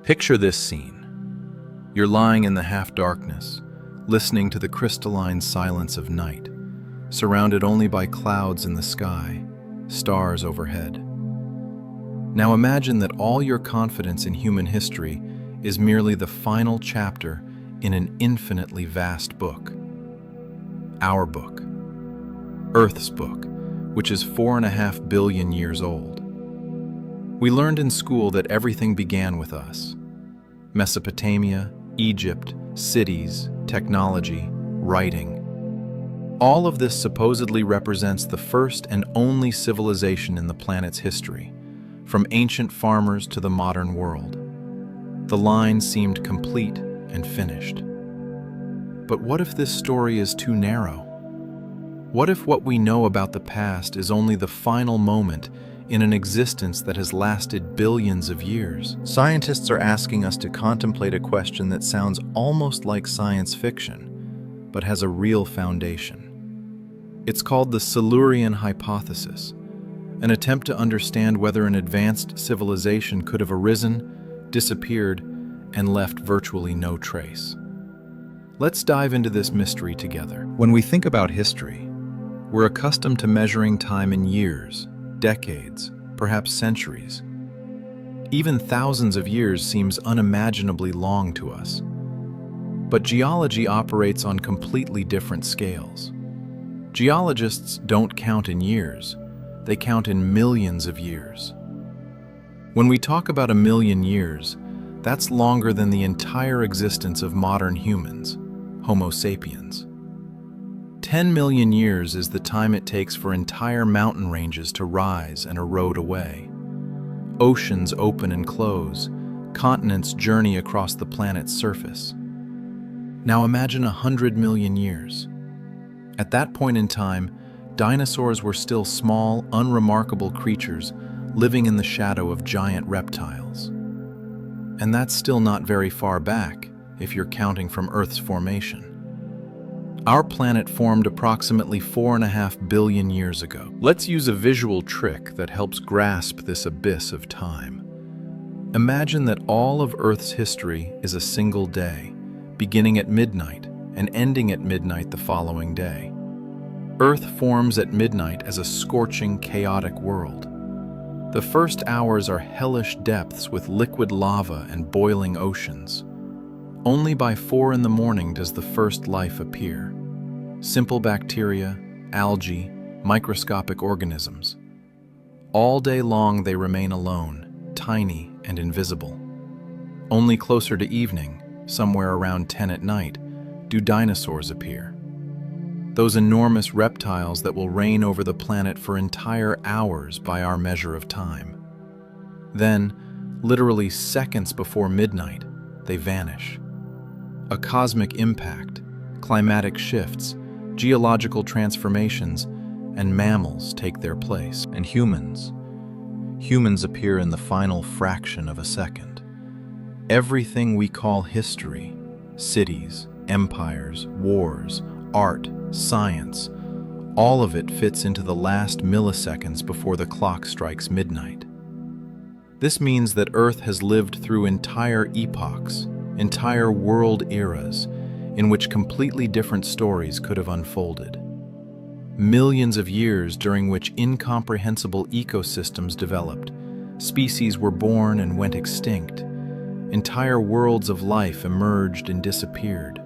Picture this scene. You're lying in the half-darkness, listening to the crystalline silence of night, surrounded only by clouds in the sky, stars overhead. Now imagine that all your confidence in human history is merely the final chapter in an infinitely vast book. Our book. Earth's book, which is 4.5 billion years old. We learned in school that everything began with us. Mesopotamia, Egypt, cities, technology, writing. All of this supposedly represents the first and only civilization in the planet's history, from ancient farmers to the modern world. The line seemed complete and finished. But what if this story is too narrow? What if what we know about the past is only the final moment in an existence that has lasted billions of years? Scientists are asking us to contemplate a question that sounds almost like science fiction, but has a real foundation. It's called the Silurian hypothesis, an attempt to understand whether an advanced civilization could have arisen, disappeared, and left virtually no trace. Let's dive into this mystery together. When we think about history, we're accustomed to measuring time in years, decades, perhaps centuries. Even thousands of years seems unimaginably long to us. But geology operates on completely different scales. Geologists don't count in years, they count in millions of years. When we talk about 1 million years, that's longer than the entire existence of modern humans, Homo sapiens. 10 million years is the time it takes for entire mountain ranges to rise and erode away. Oceans open and close, continents journey across the planet's surface. Now imagine 100 million years. At that point in time, dinosaurs were still small, unremarkable creatures living in the shadow of giant reptiles. And that's still not very far back if you're counting from Earth's formation. Our planet formed approximately 4.5 billion years ago. Let's use a visual trick that helps grasp this abyss of time. Imagine that all of Earth's history is a single day, beginning at midnight and ending at midnight the following day. Earth forms at midnight as a scorching, chaotic world. The first hours are hellish depths with liquid lava and boiling oceans. Only by 4 in the morning does the first life appear. Simple bacteria, algae, microscopic organisms. All day long they remain alone, tiny and invisible. Only closer to evening, somewhere around 10 at night, do dinosaurs appear. Those enormous reptiles that will reign over the planet for entire hours by our measure of time. Then, literally seconds before midnight, they vanish. A cosmic impact, climatic shifts, geological transformations, and mammals take their place. And humans appear in the final fraction of a second. Everything we call history, cities, empires, wars, art, science, all of it fits into the last milliseconds before the clock strikes midnight. This means that Earth has lived through entire epochs, entire world eras, in which completely different stories could have unfolded. Millions of years during which incomprehensible ecosystems developed, species were born and went extinct, entire worlds of life emerged and disappeared.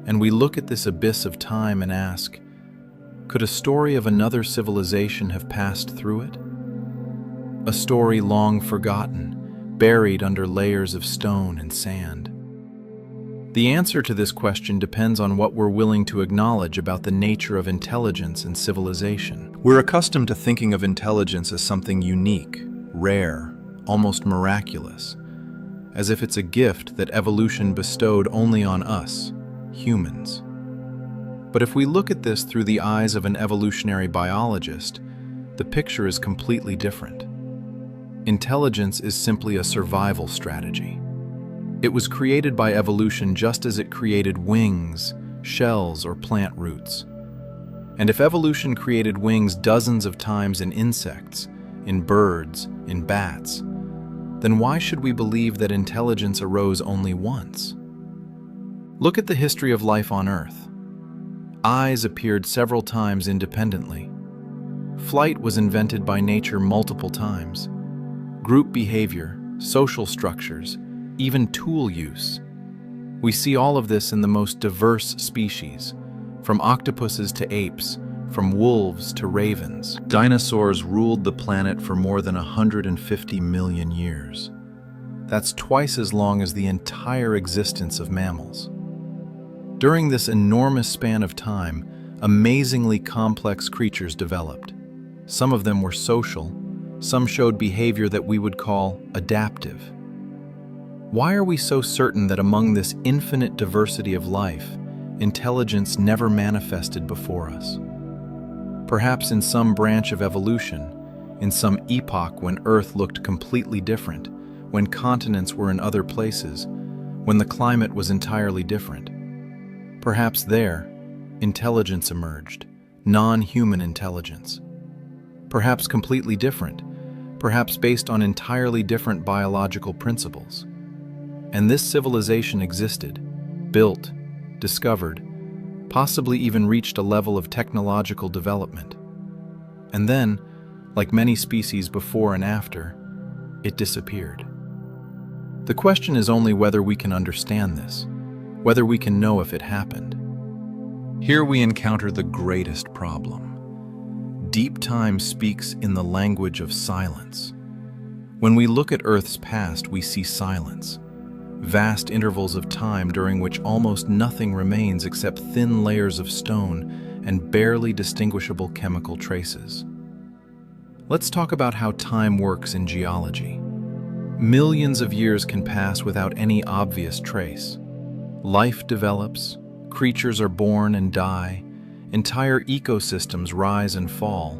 And we look at this abyss of time and ask, could a story of another civilization have passed through it? A story long forgotten, buried under layers of stone and sand. The answer to this question depends on what we're willing to acknowledge about the nature of intelligence and civilization. We're accustomed to thinking of intelligence as something unique, rare, almost miraculous, as if it's a gift that evolution bestowed only on us, humans. But if we look at this through the eyes of an evolutionary biologist, the picture is completely different. Intelligence is simply a survival strategy. It was created by evolution just as it created wings, shells, or plant roots. And if evolution created wings dozens of times in insects, in birds, in bats, then why should we believe that intelligence arose only once? Look at the history of life on Earth. Eyes appeared several times independently. Flight was invented by nature multiple times. Group behavior, social structures, even tool use. We see all of this in the most diverse species, from octopuses to apes, from wolves to ravens. Dinosaurs ruled the planet for more than 150 million years. That's twice as long as the entire existence of mammals. During this enormous span of time, amazingly complex creatures developed. Some of them were social, some showed behavior that we would call adaptive. Why are we so certain that among this infinite diversity of life, intelligence never manifested before us? Perhaps in some branch of evolution, in some epoch when Earth looked completely different, when continents were in other places, when the climate was entirely different. Perhaps there, intelligence emerged, non-human intelligence. Perhaps completely different, perhaps based on entirely different biological principles. And this civilization existed, built, discovered, possibly even reached a level of technological development. And then, like many species before and after, it disappeared. The question is only whether we can understand this, whether we can know if it happened. Here we encounter the greatest problem. Deep time speaks in the language of silence. When we look at Earth's past, we see silence. Vast intervals of time during which almost nothing remains except thin layers of stone and barely distinguishable chemical traces. Let's talk about how time works in geology. Millions of years can pass without any obvious trace. Life develops, creatures are born and die, entire ecosystems rise and fall.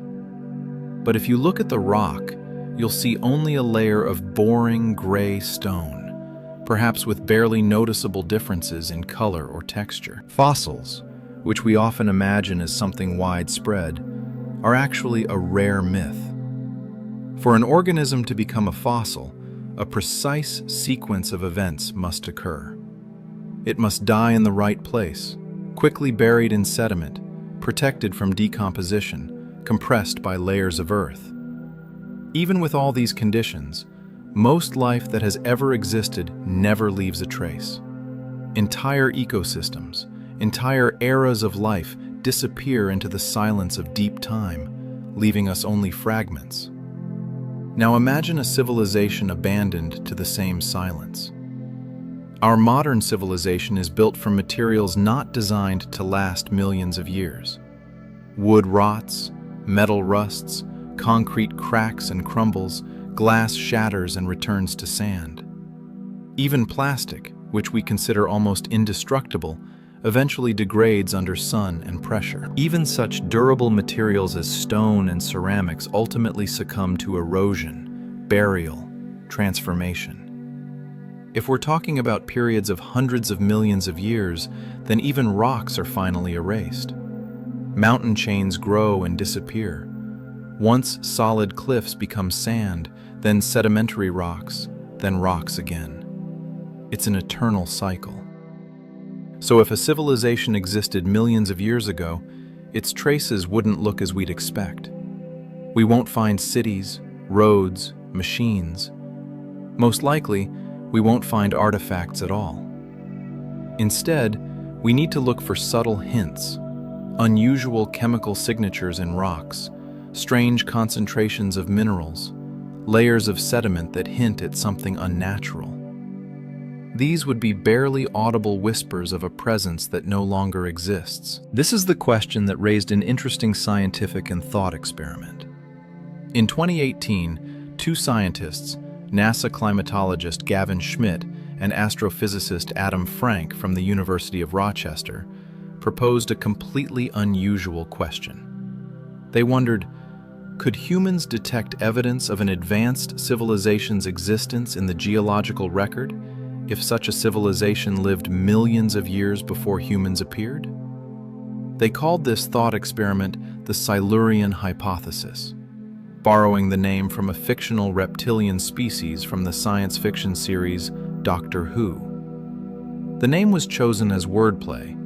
But if you look at the rock, you'll see only a layer of boring gray stone, perhaps with barely noticeable differences in color or texture. Fossils, which we often imagine as something widespread, are actually a rare myth. For an organism to become a fossil, a precise sequence of events must occur. It must die in the right place, quickly buried in sediment, protected from decomposition, compressed by layers of earth. Even with all these conditions, most life that has ever existed never leaves a trace. Entire ecosystems, entire eras of life disappear into the silence of deep time, leaving us only fragments. Now imagine a civilization abandoned to the same silence. Our modern civilization is built from materials not designed to last millions of years. Wood rots, metal rusts, concrete cracks and crumbles, glass shatters and returns to sand. Even plastic, which we consider almost indestructible, eventually degrades under sun and pressure. Even such durable materials as stone and ceramics ultimately succumb to erosion, burial, transformation. If we're talking about periods of hundreds of millions of years, then even rocks are finally erased. Mountain chains grow and disappear. Once solid cliffs become sand, then sedimentary rocks, then rocks again. It's an eternal cycle. So if a civilization existed millions of years ago, its traces wouldn't look as we'd expect. We won't find cities, roads, machines. Most likely, we won't find artifacts at all. Instead, we need to look for subtle hints, unusual chemical signatures in rocks, strange concentrations of minerals, layers of sediment that hint at something unnatural. These would be barely audible whispers of a presence that no longer exists. This is the question that raised an interesting scientific and thought experiment. In 2018, two scientists, NASA climatologist Gavin Schmidt and astrophysicist Adam Frank from the University of Rochester, proposed a completely unusual question. They wondered, could humans detect evidence of an advanced civilization's existence in the geological record if such a civilization lived millions of years before humans appeared? They called this thought experiment the Silurian hypothesis. borrowing the name from a fictional reptilian species from the science fiction series Doctor Who. The name was chosen as wordplay,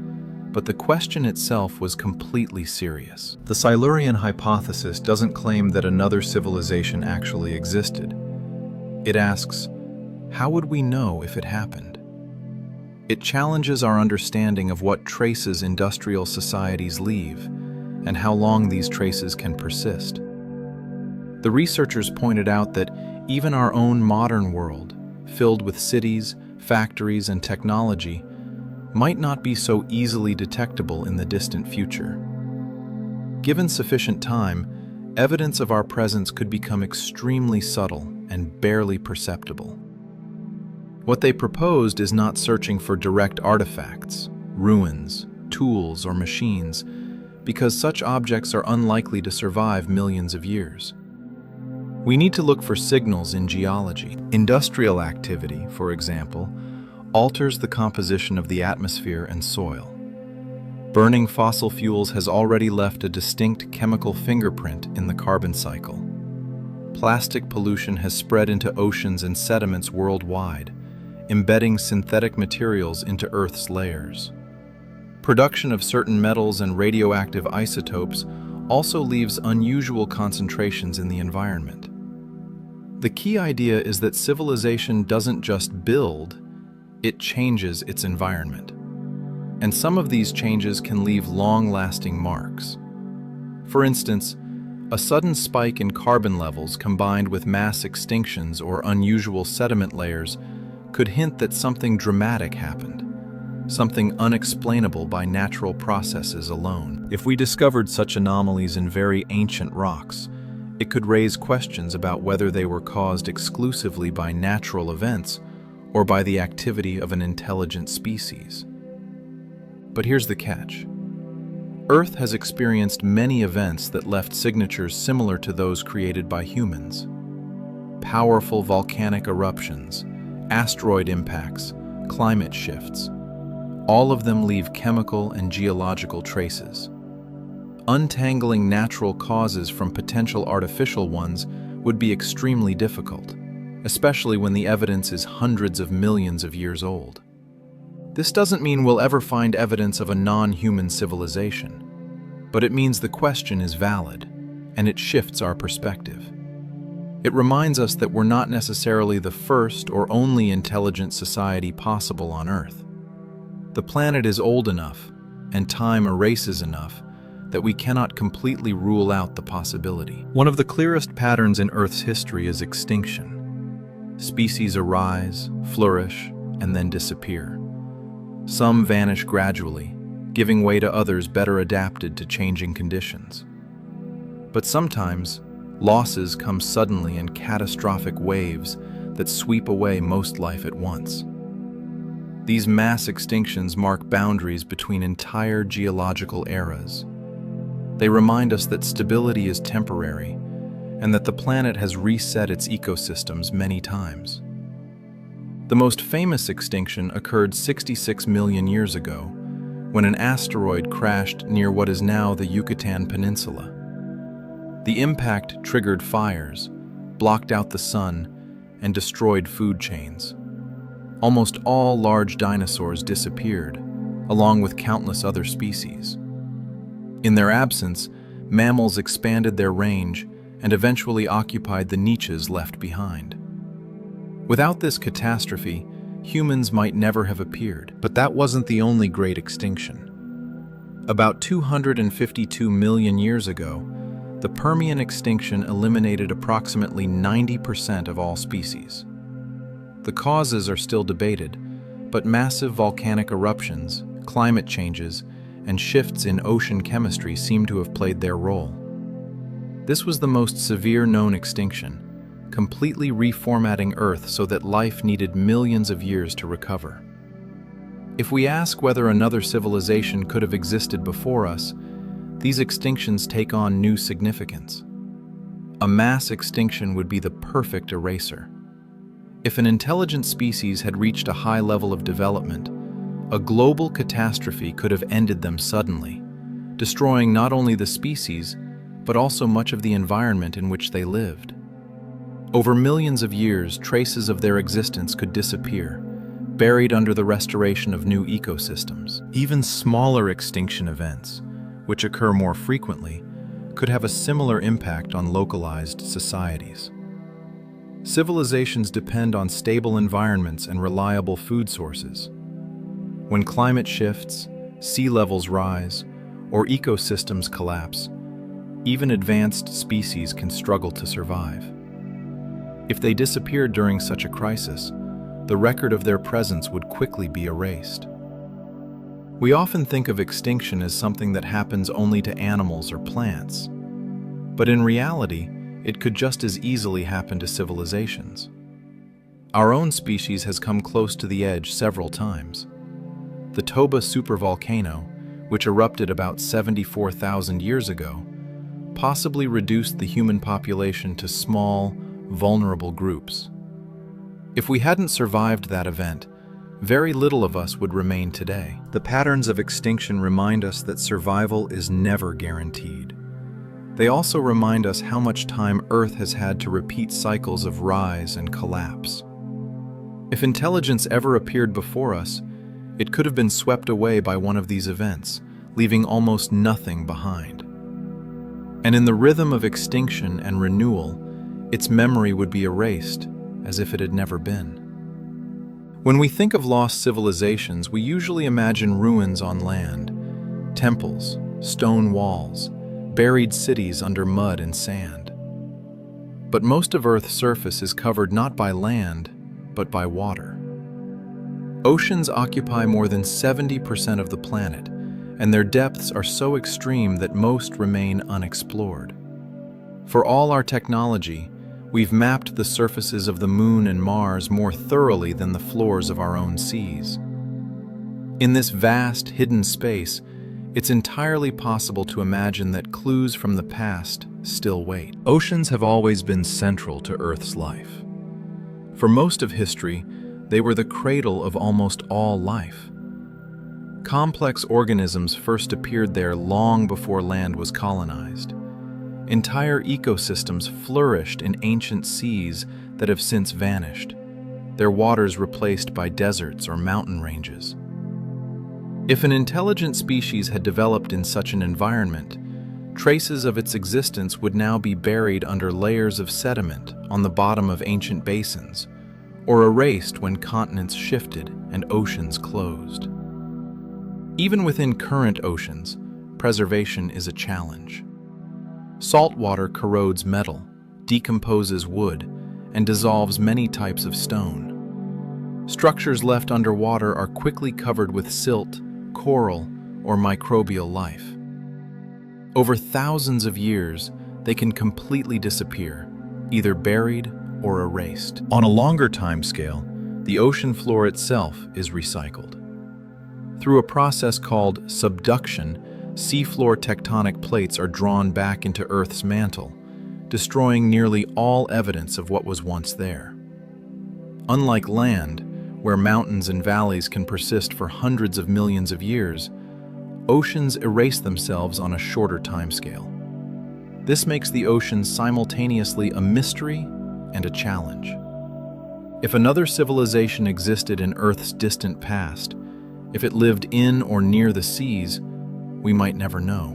but the question itself was completely serious. The Silurian hypothesis doesn't claim that another civilization actually existed. It asks, how would we know if it happened? It challenges our understanding of what traces industrial societies leave and how long these traces can persist. The researchers pointed out that even our own modern world, filled with cities, factories, and technology, might not be so easily detectable in the distant future. Given sufficient time, evidence of our presence could become extremely subtle and barely perceptible. What they proposed is not searching for direct artifacts, ruins, tools, or machines, because such objects are unlikely to survive millions of years. We need to look for signals in geology. Industrial activity, for example, alters the composition of the atmosphere and soil. Burning fossil fuels has already left a distinct chemical fingerprint in the carbon cycle. Plastic pollution has spread into oceans and sediments worldwide, embedding synthetic materials into Earth's layers. Production of certain metals and radioactive isotopes also leaves unusual concentrations in the environment. The key idea is that civilization doesn't just build, it changes its environment. And some of these changes can leave long-lasting marks. For instance, a sudden spike in carbon levels combined with mass extinctions or unusual sediment layers could hint that something dramatic happened, something unexplainable by natural processes alone. If we discovered such anomalies in very ancient rocks, it could raise questions about whether they were caused exclusively by natural events or by the activity of an intelligent species. But here's the catch. Earth has experienced many events that left signatures similar to those created by humans. Powerful volcanic eruptions, asteroid impacts, climate shifts. All of them leave chemical and geological traces. Untangling natural causes from potential artificial ones would be extremely difficult, especially when the evidence is hundreds of millions of years old. This doesn't mean we'll ever find evidence of a non-human civilization, but it means the question is valid, and it shifts our perspective. It reminds us that we're not necessarily the first or only intelligent society possible on Earth. The planet is old enough, and time erases enough, that we cannot completely rule out the possibility. One of the clearest patterns in Earth's history is extinction. Species arise, flourish, and then disappear. Some vanish gradually, giving way to others better adapted to changing conditions. But sometimes, losses come suddenly in catastrophic waves that sweep away most life at once. These mass extinctions mark boundaries between entire geological eras. They remind us that stability is temporary and that the planet has reset its ecosystems many times. The most famous extinction occurred 66 million years ago when an asteroid crashed near what is now the Yucatan Peninsula. The impact triggered fires, blocked out the sun, and destroyed food chains. Almost all large dinosaurs disappeared, along with countless other species. In their absence, mammals expanded their range and eventually occupied the niches left behind. Without this catastrophe, humans might never have appeared. But that wasn't the only great extinction. About 252 million years ago, the Permian extinction eliminated approximately 90% of all species. The causes are still debated, but massive volcanic eruptions, climate changes, and shifts in ocean chemistry seem to have played their role. This was the most severe known extinction, completely reformatting Earth so that life needed millions of years to recover. If we ask whether another civilization could have existed before us, these extinctions take on new significance. A mass extinction would be the perfect eraser. If an intelligent species had reached a high level of development, a global catastrophe could have ended them suddenly, destroying not only the species, but also much of the environment in which they lived. Over millions of years, traces of their existence could disappear, buried under the restoration of new ecosystems. Even smaller extinction events, which occur more frequently, could have a similar impact on localized societies. Civilizations depend on stable environments and reliable food sources. When climate shifts, sea levels rise, or ecosystems collapse, even advanced species can struggle to survive. If they disappeared during such a crisis, the record of their presence would quickly be erased. We often think of extinction as something that happens only to animals or plants, but in reality, it could just as easily happen to civilizations. Our own species has come close to the edge several times. The Toba supervolcano, which erupted about 74,000 years ago, possibly reduced the human population to small, vulnerable groups. If we hadn't survived that event, very little of us would remain today. The patterns of extinction remind us that survival is never guaranteed. They also remind us how much time Earth has had to repeat cycles of rise and collapse. If intelligence ever appeared before us, it could have been swept away by one of these events, leaving almost nothing behind. And in the rhythm of extinction and renewal, its memory would be erased, as if it had never been. When we think of lost civilizations, we usually imagine ruins on land, temples, stone walls, buried cities under mud and sand. But most of Earth's surface is covered not by land, but by water. Oceans occupy more than 70% of the planet, and their depths are so extreme that most remain unexplored. For all our technology, we've mapped the surfaces of the Moon and Mars more thoroughly than the floors of our own seas. In this vast, hidden space, it's entirely possible to imagine that clues from the past still wait. Oceans have always been central to Earth's life. For most of history, they were the cradle of almost all life. Complex organisms first appeared there long before land was colonized. Entire ecosystems flourished in ancient seas that have since vanished, their waters replaced by deserts or mountain ranges. If an intelligent species had developed in such an environment, traces of its existence would now be buried under layers of sediment on the bottom of ancient basins, or erased when continents shifted and oceans closed. Even within current oceans, preservation is a challenge. Salt water corrodes metal, decomposes wood, and dissolves many types of stone. Structures left underwater are quickly covered with silt, coral, or microbial life. Over thousands of years, they can completely disappear, either buried or erased. On a longer timescale, the ocean floor itself is recycled. Through a process called subduction, seafloor tectonic plates are drawn back into Earth's mantle, destroying nearly all evidence of what was once there. Unlike land, where mountains and valleys can persist for hundreds of millions of years, oceans erase themselves on a shorter timescale. This makes the oceans simultaneously a mystery and a challenge. If another civilization existed in Earth's distant past, if it lived in or near the seas, we might never know.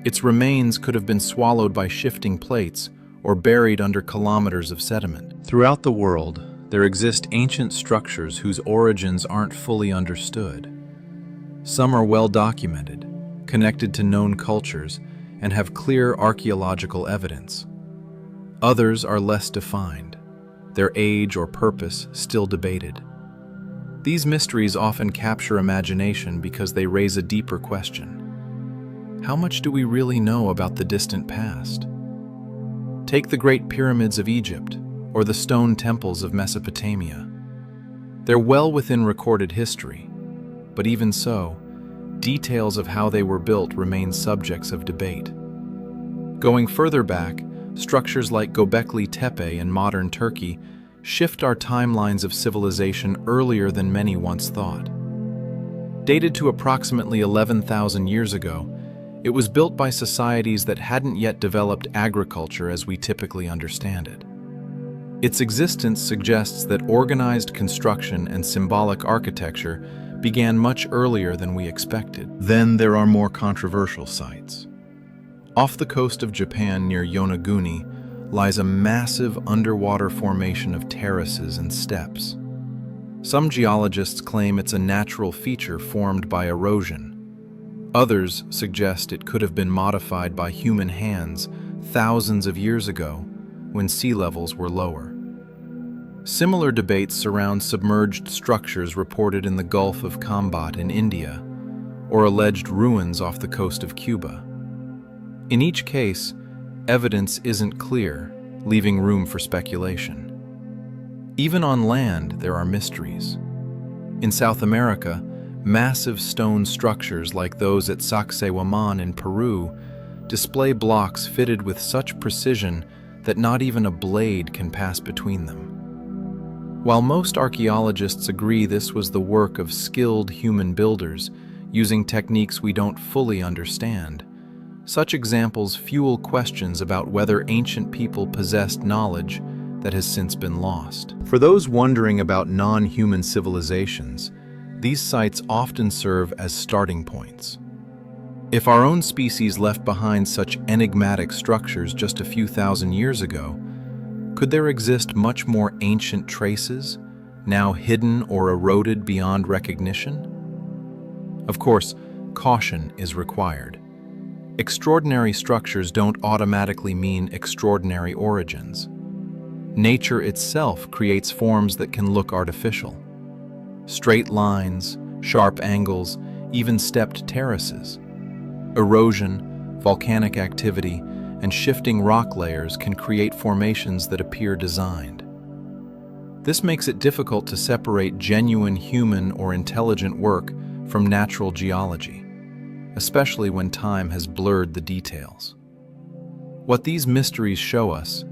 Its remains could have been swallowed by shifting plates or buried under kilometers of sediment. Throughout the world, there exist ancient structures whose origins aren't fully understood. Some are well documented, connected to known cultures, and have clear archaeological evidence. Others are less defined, their age or purpose still debated. These mysteries often capture imagination because they raise a deeper question. How much do we really know about the distant past? Take the Great Pyramids of Egypt or the stone temples of Mesopotamia. They're well within recorded history, but even so, details of how they were built remain subjects of debate. Going further back, structures like Göbekli Tepe in modern Turkey shift our timelines of civilization earlier than many once thought. Dated to approximately 11,000 years ago, It was built by societies that hadn't yet developed agriculture as we typically understand it. Its existence suggests that organized construction and symbolic architecture began much earlier than we expected. Then there are more controversial sites. Off the coast of Japan near Yonaguni lies a massive underwater formation of terraces and steps. Some geologists claim it's a natural feature formed by erosion. Others suggest it could have been modified by human hands thousands of years ago when sea levels were lower. Similar debates surround submerged structures reported in the Gulf of Kambat in India, or alleged ruins off the coast of Cuba. In each case, evidence isn't clear, leaving room for speculation. Even on land, there are mysteries. In South America, massive stone structures like those at Sacsayhuaman in Peru display blocks fitted with such precision that not even a blade can pass between them. While most archaeologists agree this was the work of skilled human builders using techniques we don't fully understand, such examples fuel questions about whether ancient people possessed knowledge that has since been lost. For those wondering about non-human civilizations, these sites often serve as starting points. If our own species left behind such enigmatic structures just a few thousand years ago, could there exist much more ancient traces, now hidden or eroded beyond recognition? Of course, caution is required. Extraordinary structures don't automatically mean extraordinary origins. Nature itself creates forms that can look artificial. Straight lines, sharp angles, even stepped terraces. Erosion, volcanic activity, and shifting rock layers can create formations that appear designed. This makes it difficult to separate genuine human or intelligent work from natural geology, especially when time has blurred the details. What these mysteries show us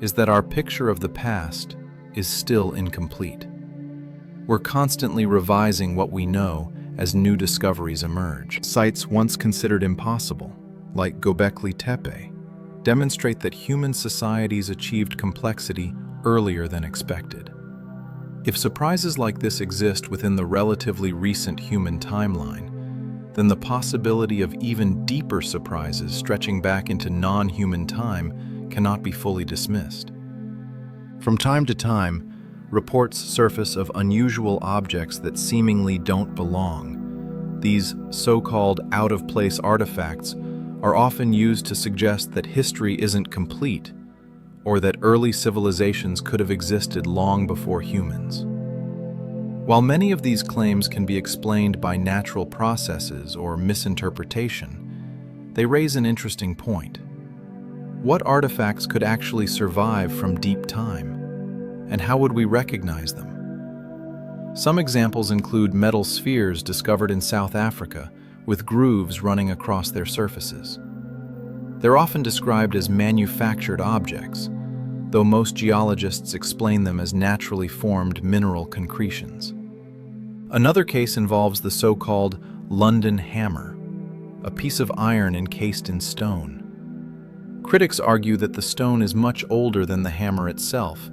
is that our picture of the past is still incomplete. We're constantly revising what we know as new discoveries emerge. Sites once considered impossible, like Göbekli Tepe, demonstrate that human societies achieved complexity earlier than expected. If surprises like this exist within the relatively recent human timeline, then the possibility of even deeper surprises stretching back into non-human time cannot be fully dismissed. From time to time, reports surface of unusual objects that seemingly don't belong. These so-called out-of-place artifacts are often used to suggest that history isn't complete, or that early civilizations could have existed long before humans. While many of these claims can be explained by natural processes or misinterpretation, they raise an interesting point. What artifacts could actually survive from deep time? And how would we recognize them? Some examples include metal spheres discovered in South Africa with grooves running across their surfaces. They're often described as manufactured objects, though most geologists explain them as naturally formed mineral concretions. Another case involves the so-called London hammer, a piece of iron encased in stone. Critics argue that the stone is much older than the hammer itself,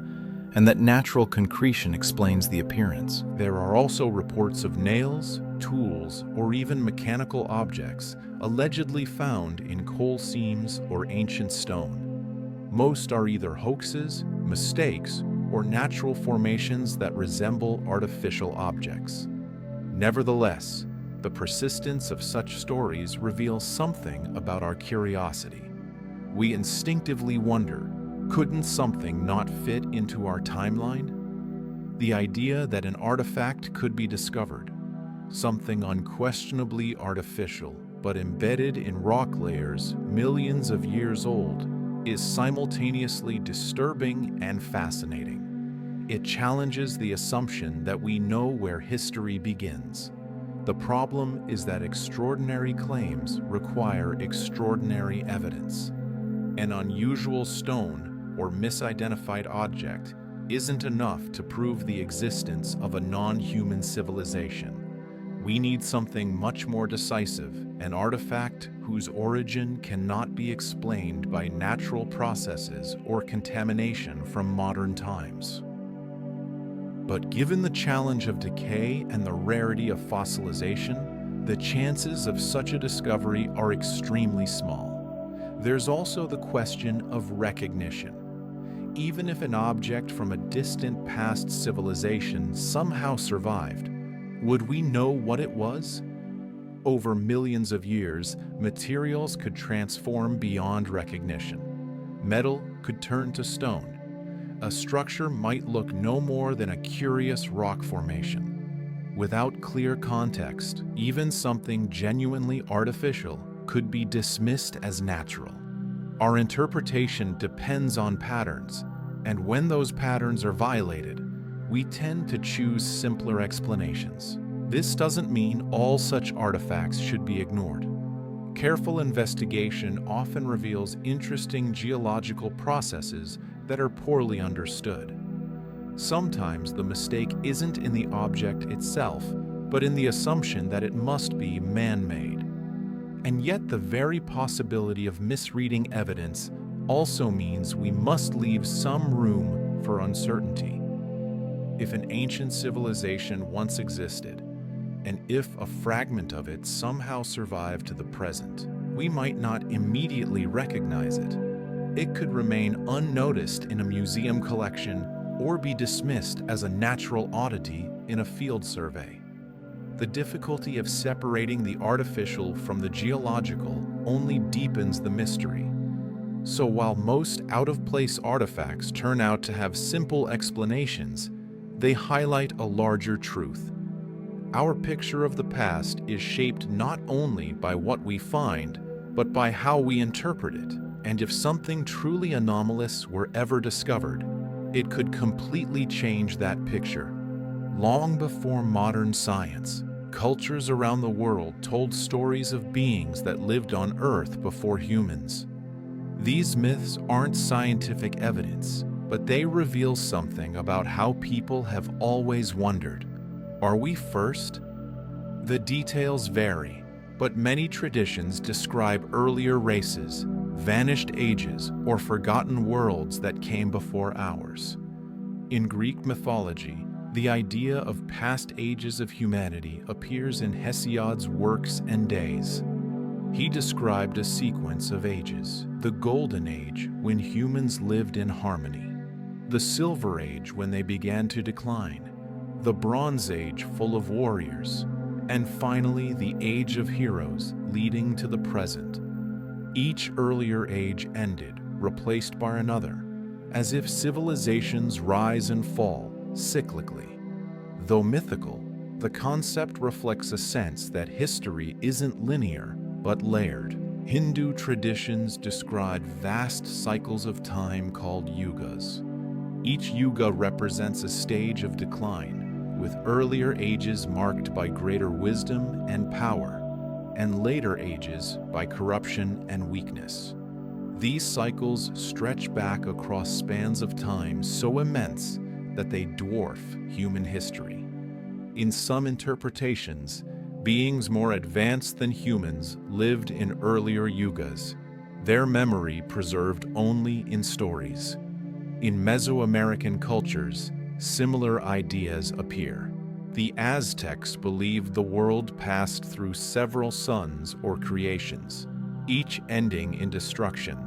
and that natural concretion explains the appearance. There are also reports of nails, tools, or even mechanical objects allegedly found in coal seams or ancient stone. Most are either hoaxes, mistakes, or natural formations that resemble artificial objects. Nevertheless, the persistence of such stories reveals something about our curiosity. We instinctively wonder, couldn't something not fit into our timeline? The idea that an artifact could be discovered, something unquestionably artificial but embedded in rock layers millions of years old, is simultaneously disturbing and fascinating. It challenges the assumption that we know where history begins. The problem is that extraordinary claims require extraordinary evidence. An unusual stone or misidentified object isn't enough to prove the existence of a non-human civilization. We need something much more decisive an artifact whose origin cannot be explained by natural processes or contamination from modern times. But given the challenge of decay and the rarity of fossilization, the chances of such a discovery are extremely small. There's also the question of recognition. Even if an object from a distant past civilization somehow survived, would we know what it was? Over millions of years, materials could transform beyond recognition. Metal could turn to stone. A structure might look no more than a curious rock formation. Without clear context, even something genuinely artificial could be dismissed as natural. Our interpretation depends on patterns, and when those patterns are violated, we tend to choose simpler explanations. This doesn't mean all such artifacts should be ignored. Careful investigation often reveals interesting geological processes that are poorly understood. Sometimes the mistake isn't in the object itself, but in the assumption that it must be man-made. And yet the very possibility of misreading evidence also means we must leave some room for uncertainty. If an ancient civilization once existed, and if a fragment of it somehow survived to the present, we might not immediately recognize it. It could remain unnoticed in a museum collection or be dismissed as a natural oddity in a field survey. The difficulty of separating the artificial from the geological only deepens the mystery. So while most out-of-place artifacts turn out to have simple explanations, they highlight a larger truth. Our picture of the past is shaped not only by what we find, but by how we interpret it. And if something truly anomalous were ever discovered, it could completely change that picture. Long before modern science, cultures around the world told stories of beings that lived on Earth before humans. These myths aren't scientific evidence, but they reveal something about how people have always wondered. Are we first? The details vary, but many traditions describe earlier races, vanished ages, or forgotten worlds that came before ours. In Greek mythology, the idea of past ages of humanity appears in Hesiod's works and days. He described a sequence of ages: the Golden Age, when humans lived in harmony; the Silver Age, when they began to decline; the Bronze Age, full of warriors; and finally the Age of Heroes, leading to the present. Each earlier age ended, replaced by another, as if civilizations rise and fall cyclically. Though mythical, the concept reflects a sense that history isn't linear, but layered. Hindu traditions describe vast cycles of time called yugas. Each yuga represents a stage of decline, with earlier ages marked by greater wisdom and power, and later ages by corruption and weakness. These cycles stretch back across spans of time so immense that they dwarf human history. In some interpretations, beings more advanced than humans lived in earlier yugas, their memory preserved only in stories. In Mesoamerican cultures, similar ideas appear. The Aztecs believed the world passed through several suns or creations, each ending in destruction.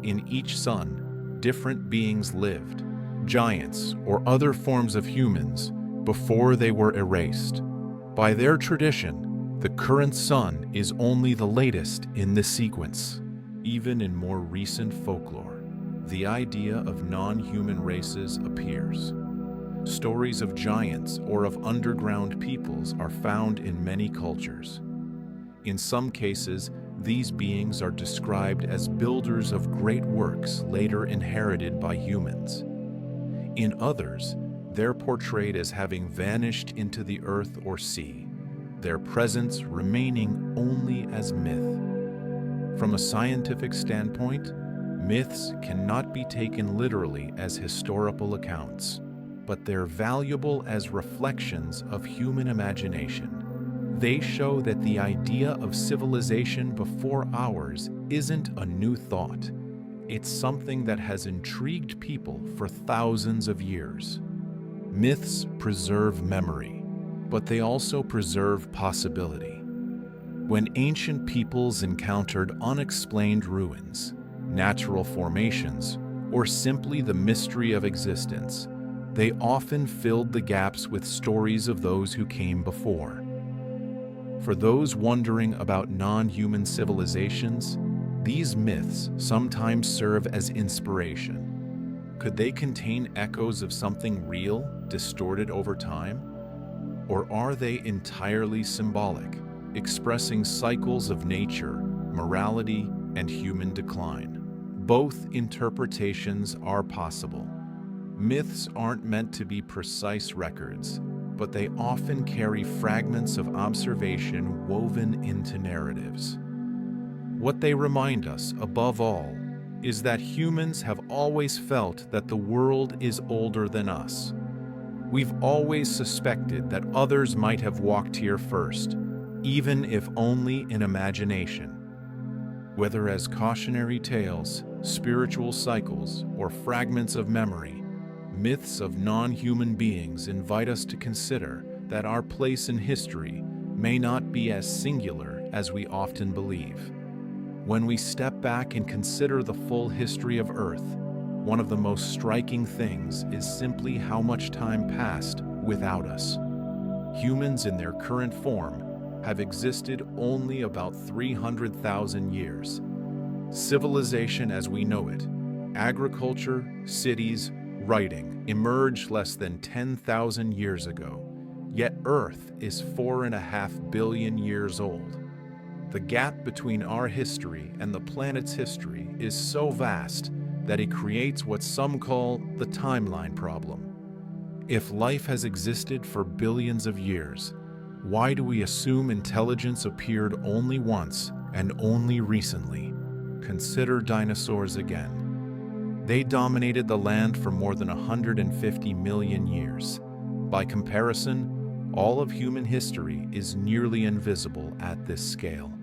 In each sun, different beings lived, giants or other forms of humans, before they were erased. By their tradition, the current sun is only the latest in this sequence. Even in more recent folklore, the idea of non-human races appears. Stories of giants or of underground peoples are found in many cultures. In some cases, these beings are described as builders of great works later inherited by humans. In others, they're portrayed as having vanished into the earth or sea, their presence remaining only as myth. From a scientific standpoint, myths cannot be taken literally as historical accounts, but they're valuable as reflections of human imagination. They show that the idea of civilization before ours isn't a new thought. It's something that has intrigued people for thousands of years. Myths preserve memory, but they also preserve possibility. When ancient peoples encountered unexplained ruins, natural formations, or simply the mystery of existence, they often filled the gaps with stories of those who came before. For those wondering about non-human civilizations, these myths sometimes serve as inspiration. Could they contain echoes of something real, distorted over time? Or are they entirely symbolic, expressing cycles of nature, morality, and human decline? Both interpretations are possible. Myths aren't meant to be precise records, but they often carry fragments of observation woven into narratives. What they remind us, above all, is that humans have always felt that the world is older than us. We've always suspected that others might have walked here first, even if only in imagination. Whether as cautionary tales, spiritual cycles, or fragments of memory, myths of non-human beings invite us to consider that our place in history may not be as singular as we often believe. When we step back and consider the full history of Earth, one of the most striking things is simply how much time passed without us. Humans in their current form have existed only about 300,000 years. Civilization as we know it, agriculture, cities, writing, emerged less than 10,000 years ago, yet Earth is 4.5 billion years old. The gap between our history and the planet's history is so vast that it creates what some call the timeline problem. If life has existed for billions of years, why do we assume intelligence appeared only once and only recently? Consider dinosaurs again. They dominated the land for more than 150 million years. By comparison, all of human history is nearly invisible at this scale.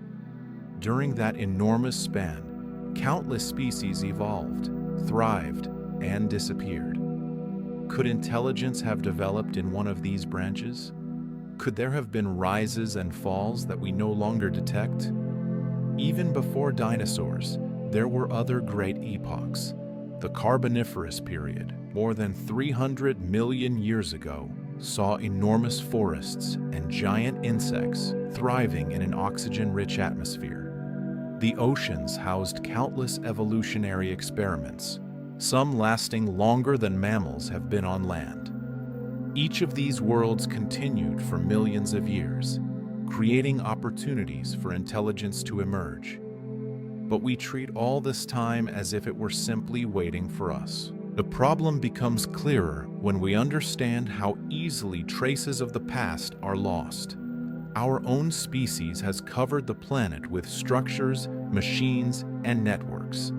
During that enormous span, countless species evolved, thrived, and disappeared. Could intelligence have developed in one of these branches? Could there have been rises and falls that we no longer detect? Even before dinosaurs, there were other great epochs. The Carboniferous period, more than 300 million years ago, saw enormous forests and giant insects thriving in an oxygen-rich atmosphere. The oceans housed countless evolutionary experiments, some lasting longer than mammals have been on land. Each of these worlds continued for millions of years, creating opportunities for intelligence to emerge. But we treat all this time as if it were simply waiting for us. The problem becomes clearer when we understand how easily traces of the past are lost. Our own species has covered the planet with structures, machines, and networks.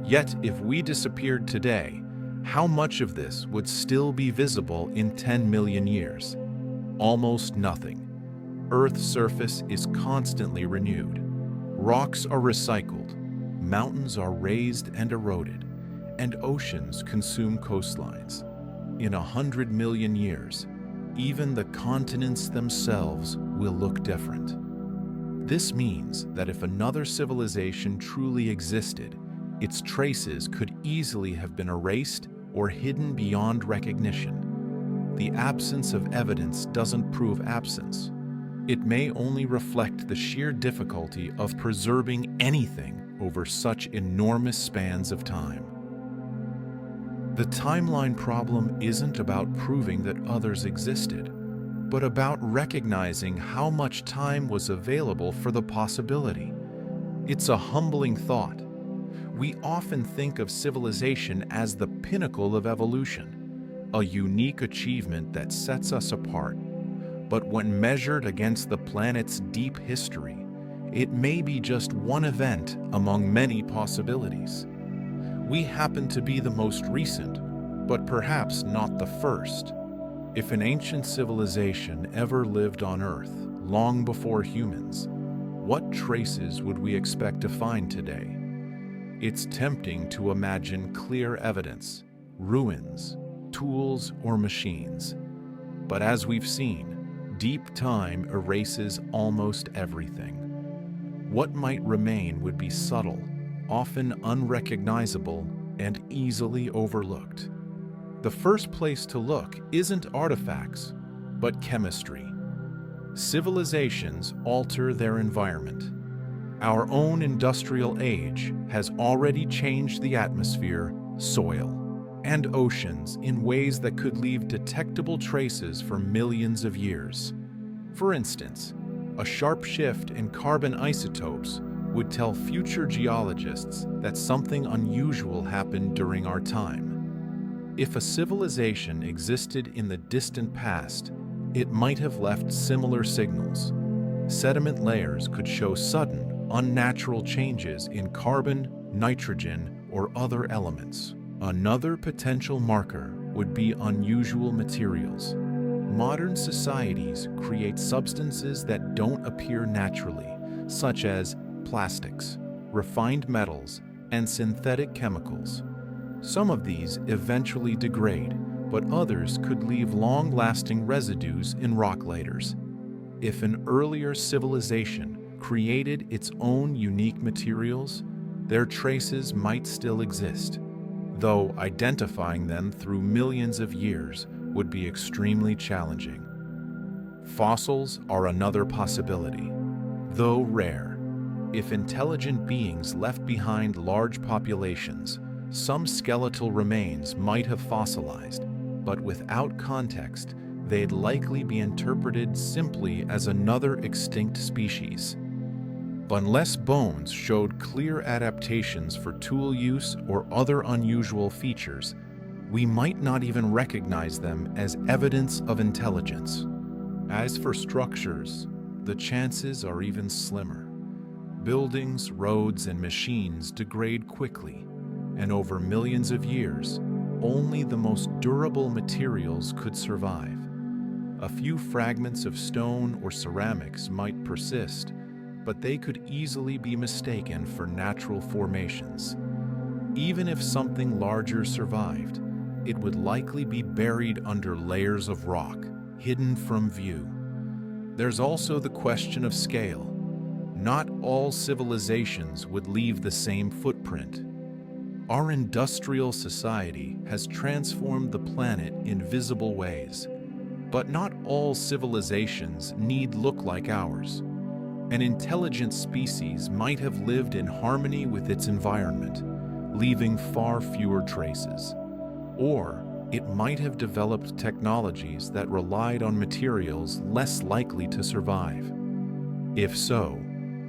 Yet, if we disappeared today, how much of this would still be visible in 10 million years? Almost nothing. Earth's surface is constantly renewed. Rocks are recycled, mountains are raised and eroded, and oceans consume coastlines. In 100 million years, even the continents themselves will look different. This means that if another civilization truly existed, its traces could easily have been erased or hidden beyond recognition. The absence of evidence doesn't prove absence. It may only reflect the sheer difficulty of preserving anything over such enormous spans of time. The timeline problem isn't about proving that others existed, but about recognizing how much time was available for the possibility. It's a humbling thought. We often think of civilization as the pinnacle of evolution, a unique achievement that sets us apart. But when measured against the planet's deep history, it may be just one event among many possibilities. We happen to be the most recent, but perhaps not the first. If an ancient civilization ever lived on Earth, long before humans, what traces would we expect to find today? It's tempting to imagine clear evidence, ruins, tools, or machines. But as we've seen, deep time erases almost everything. What might remain would be subtle, often unrecognizable, and easily overlooked. The first place to look isn't artifacts, but chemistry. Civilizations alter their environment. Our own industrial age has already changed the atmosphere, soil, and oceans in ways that could leave detectable traces for millions of years. For instance, a sharp shift in carbon isotopes would tell future geologists that something unusual happened during our time. If a civilization existed in the distant past, it might have left similar signals. Sediment layers could show sudden, unnatural changes in carbon, nitrogen, or other elements. Another potential marker would be unusual materials. Modern societies create substances that don't appear naturally, such as plastics, refined metals, and synthetic chemicals. Some of these eventually degrade, but others could leave long-lasting residues in rock layers. If an earlier civilization created its own unique materials, their traces might still exist, though identifying them through millions of years would be extremely challenging. Fossils are another possibility, though rare. If intelligent beings left behind large populations, some skeletal remains might have fossilized, but without context, they'd likely be interpreted simply as another extinct species. Unless bones showed clear adaptations for tool use or other unusual features, we might not even recognize them as evidence of intelligence. As for structures, the chances are even slimmer. Buildings, roads, and machines degrade quickly, and over millions of years, only the most durable materials could survive. A few fragments of stone or ceramics might persist, but they could easily be mistaken for natural formations. Even if something larger survived, it would likely be buried under layers of rock, hidden from view. There's also the question of scale. Not all civilizations would leave the same footprint. Our industrial society has transformed the planet in visible ways, but not all civilizations need look like ours. An intelligent species might have lived in harmony with its environment, leaving far fewer traces. Or it might have developed technologies that relied on materials less likely to survive. If so,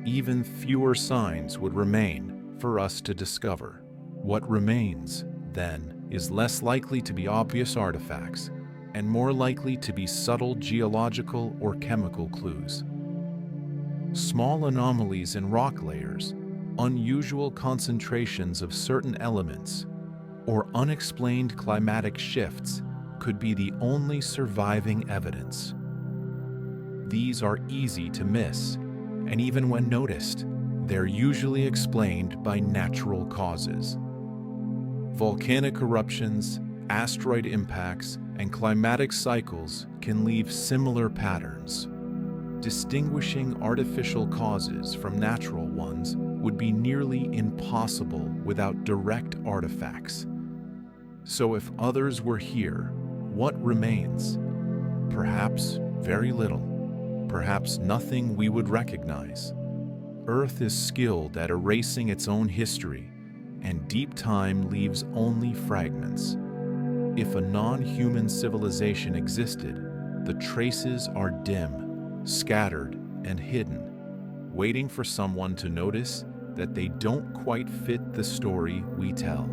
even fewer signs would remain for us to discover. What remains, then, is less likely to be obvious artifacts and more likely to be subtle geological or chemical clues. Small anomalies in rock layers, unusual concentrations of certain elements, or unexplained climatic shifts could be the only surviving evidence. These are easy to miss, and even when noticed, they're usually explained by natural causes. Volcanic eruptions, asteroid impacts, and climatic cycles can leave similar patterns. Distinguishing artificial causes from natural ones would be nearly impossible without direct artifacts. So if others were here, what remains? Perhaps very little, perhaps nothing we would recognize. Earth is skilled at erasing its own history, and deep time leaves only fragments. If a non-human civilization existed, the traces are dim, scattered, and hidden, waiting for someone to notice that they don't quite fit the story we tell.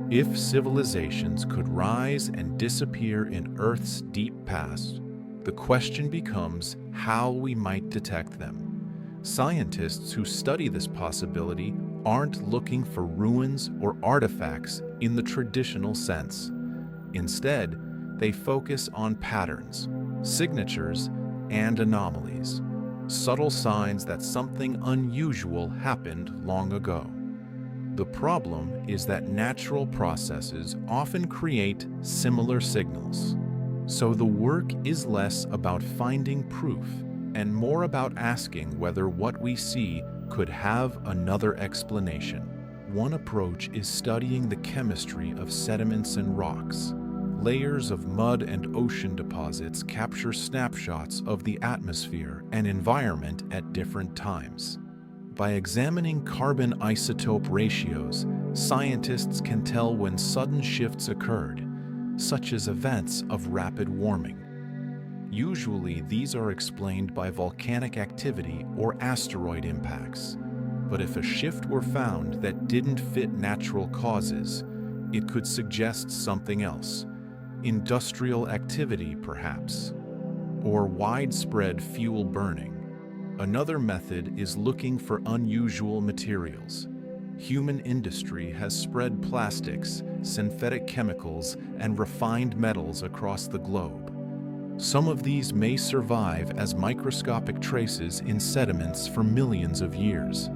If civilizations could rise and disappear in Earth's deep past, the question becomes how we might detect them. Scientists who study this possibility aren't looking for ruins or artifacts in the traditional sense. Instead, they focus on patterns, signatures, and anomalies. subtle signs that something unusual happened long ago. The problem is that natural processes often create similar signals. So the work is less about finding proof and more about asking whether what we see could have another explanation. One approach is studying the chemistry of sediments and rocks. Layers of mud and ocean deposits capture snapshots of the atmosphere and environment at different times. By examining carbon isotope ratios, scientists can tell when sudden shifts occurred, such as events of rapid warming. Usually, these are explained by volcanic activity or asteroid impacts. But if a shift were found that didn't fit natural causes, it could suggest something else. Industrial activity, perhaps, or widespread fuel burning. Another method is looking for unusual materials. Human industry has spread plastics, synthetic chemicals, and refined metals across the globe. Some of these may survive as microscopic traces in sediments for millions of years.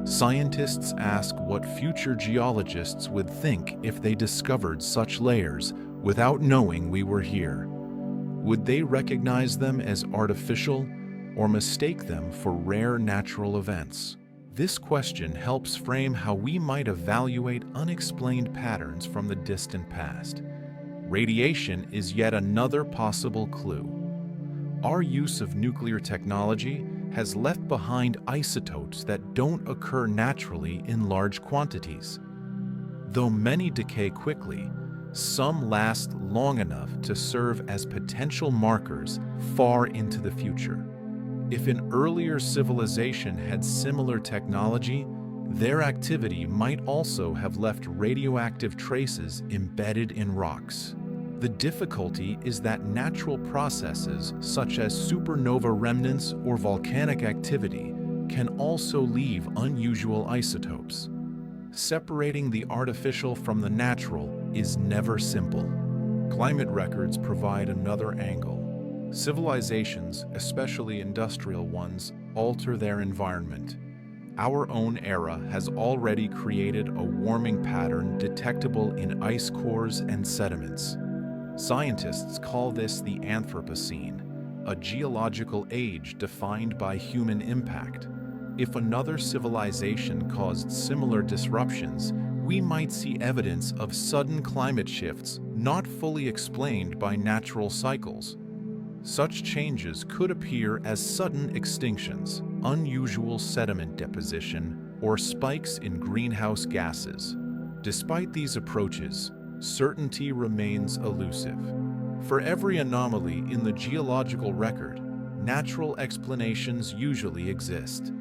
Scientists ask what future geologists would think if they discovered such layers without knowing we were here. Would they recognize them as artificial or mistake them for rare natural events? This question helps frame how we might evaluate unexplained patterns from the distant past. Radiation is yet another possible clue. Our use of nuclear technology has left behind isotopes that don't occur naturally in large quantities. Though many decay quickly, some last long enough to serve as potential markers far into the future. If an earlier civilization had similar technology, their activity might also have left radioactive traces embedded in rocks. The difficulty is that natural processes such as supernova remnants or volcanic activity can also leave unusual isotopes. Separating the artificial from the natural is never simple. Climate records provide another angle. Civilizations, especially industrial ones, alter their environment. Our own era has already created a warming pattern detectable in ice cores and sediments. Scientists call this the Anthropocene, a geological age defined by human impact. If another civilization caused similar disruptions, we might see evidence of sudden climate shifts not fully explained by natural cycles. Such changes could appear as sudden extinctions, unusual sediment deposition, or spikes in greenhouse gases. Despite these approaches, certainty remains elusive. For every anomaly in the geological record, natural explanations usually exist.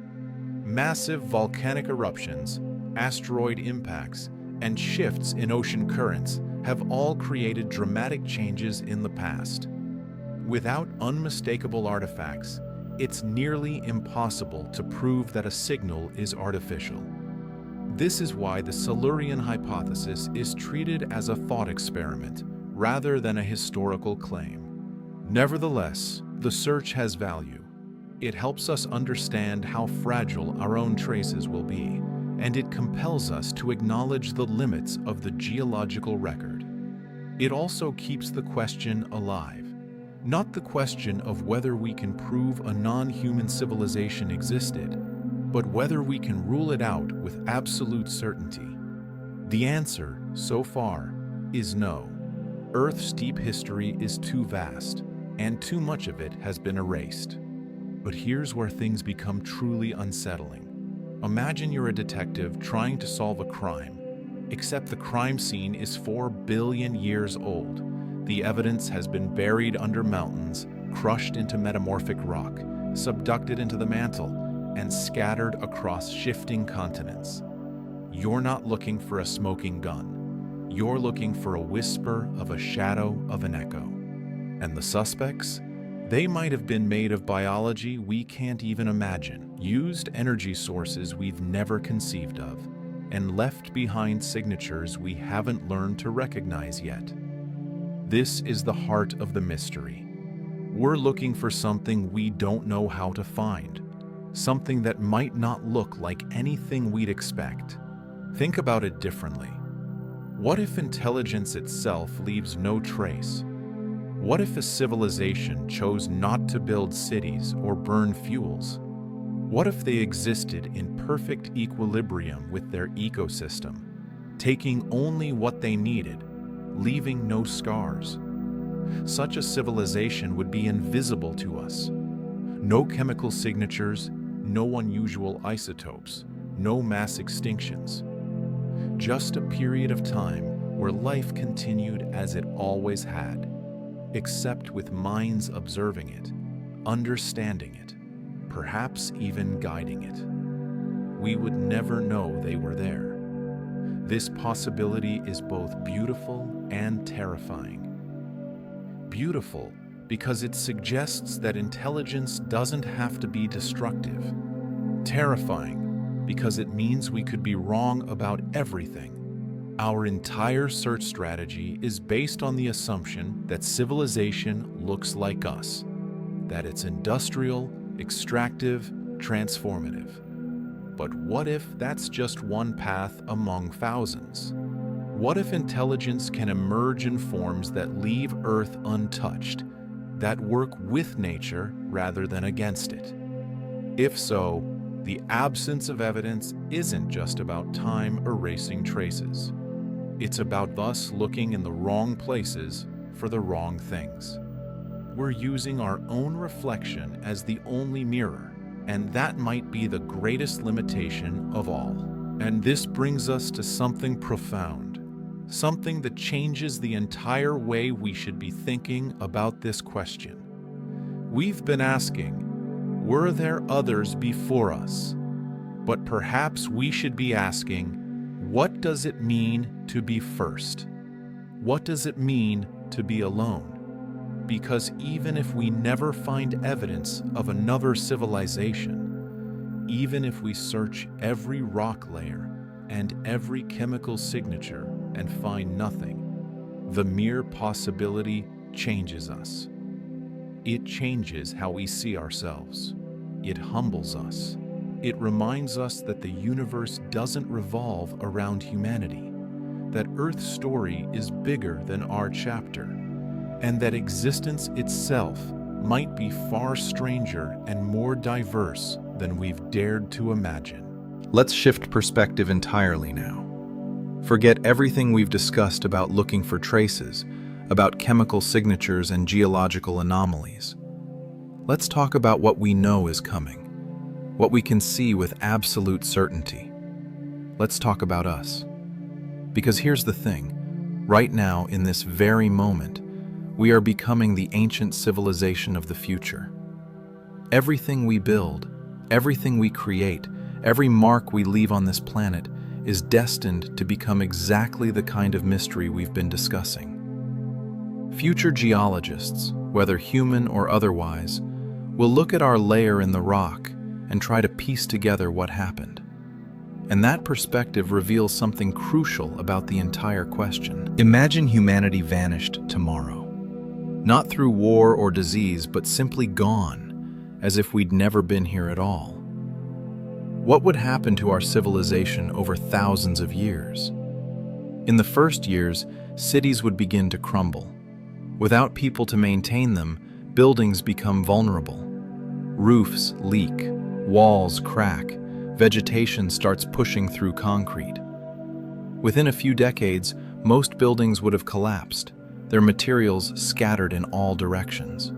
Massive volcanic eruptions, asteroid impacts, and shifts in ocean currents have all created dramatic changes in the past. Without unmistakable artifacts, it's nearly impossible to prove that a signal is artificial. This is why the Silurian hypothesis is treated as a thought experiment rather than a historical claim. Nevertheless, the search has value. It helps us understand how fragile our own traces will be, and it compels us to acknowledge the limits of the geological record. It also keeps the question alive. Not the question of whether we can prove a non-human civilization existed, but whether we can rule it out with absolute certainty. The answer, so far, is no. Earth's deep history is too vast, and too much of it has been erased. But here's where things become truly unsettling. Imagine you're a detective trying to solve a crime, except the crime scene is 4 billion years old. The evidence has been buried under mountains, crushed into metamorphic rock, subducted into the mantle, and scattered across shifting continents. You're not looking for a smoking gun. You're looking for a whisper of a shadow of an echo. And the suspects? They might have been made of biology we can't even imagine, used energy sources we've never conceived of, and left behind signatures we haven't learned to recognize yet. This is the heart of the mystery. We're looking for something we don't know how to find, something that might not look like anything we'd expect. Think about it differently. What if intelligence itself leaves no trace? What if a civilization chose not to build cities or burn fuels? What if they existed in perfect equilibrium with their ecosystem, taking only what they needed, leaving no scars? Such a civilization would be invisible to us. No chemical signatures, no unusual isotopes, no mass extinctions. Just a period of time where life continued as it always had, except with minds observing it, understanding it, perhaps even guiding it. We would never know they were there. This possibility is both beautiful and terrifying. Beautiful because it suggests that intelligence doesn't have to be destructive. Terrifying because it means we could be wrong about everything. Our entire search strategy is based on the assumption that civilization looks like us, that it's industrial, extractive, transformative. But what if that's just one path among thousands? What if intelligence can emerge in forms that leave Earth untouched, that work with nature rather than against it? If so, the absence of evidence isn't just about time erasing traces. It's about us looking in the wrong places for the wrong things. We're using our own reflection as the only mirror, and that might be the greatest limitation of all. And this brings us to something profound, something that changes the entire way we should be thinking about this question. We've been asking, were there others before us? But perhaps we should be asking, what does it mean to be first? What does it mean to be alone? Because even if we never find evidence of another civilization, even if we search every rock layer and every chemical signature and find nothing, the mere possibility changes us. It changes how we see ourselves. It humbles us. It reminds us that the universe doesn't revolve around humanity, that Earth's story is bigger than our chapter, and that existence itself might be far stranger and more diverse than we've dared to imagine. Let's shift perspective entirely now. Forget everything we've discussed about looking for traces, about chemical signatures and geological anomalies. Let's talk about what we know is coming, what we can see with absolute certainty. Let's talk about us. Because here's the thing, right now, in this very moment, we are becoming the ancient civilization of the future. Everything we build, everything we create, every mark we leave on this planet is destined to become exactly the kind of mystery we've been discussing. Future geologists, whether human or otherwise, will look at our layer in the rock and try to piece together what happened. And that perspective reveals something crucial about the entire question. Imagine humanity vanished tomorrow. Not through war or disease, but simply gone, as if we'd never been here at all. What would happen to our civilization over thousands of years? In the first years, cities would begin to crumble. Without people to maintain them, buildings become vulnerable. Roofs leak, walls crack, vegetation starts pushing through concrete. Within a few decades, most buildings would have collapsed, their materials scattered in all directions.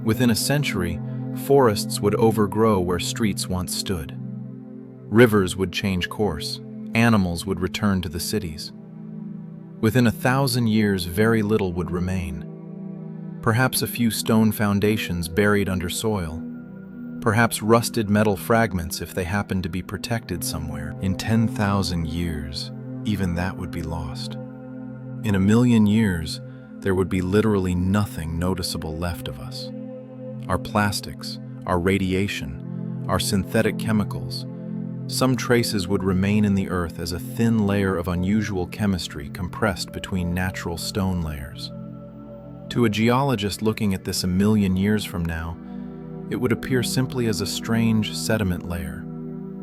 Within a century, forests would overgrow where streets once stood. Rivers would change course, animals would return to the cities. Within 1,000 years, very little would remain. Perhaps a few stone foundations buried under soil. Perhaps rusted metal fragments if they happened to be protected somewhere. In 10,000 years, even that would be lost. In 1,000,000 years, there would be literally nothing noticeable left of us. Our plastics, our radiation, our synthetic chemicals, some traces would remain in the earth as a thin layer of unusual chemistry compressed between natural stone layers. To a geologist looking at this a million years from now, it would appear simply as a strange sediment layer,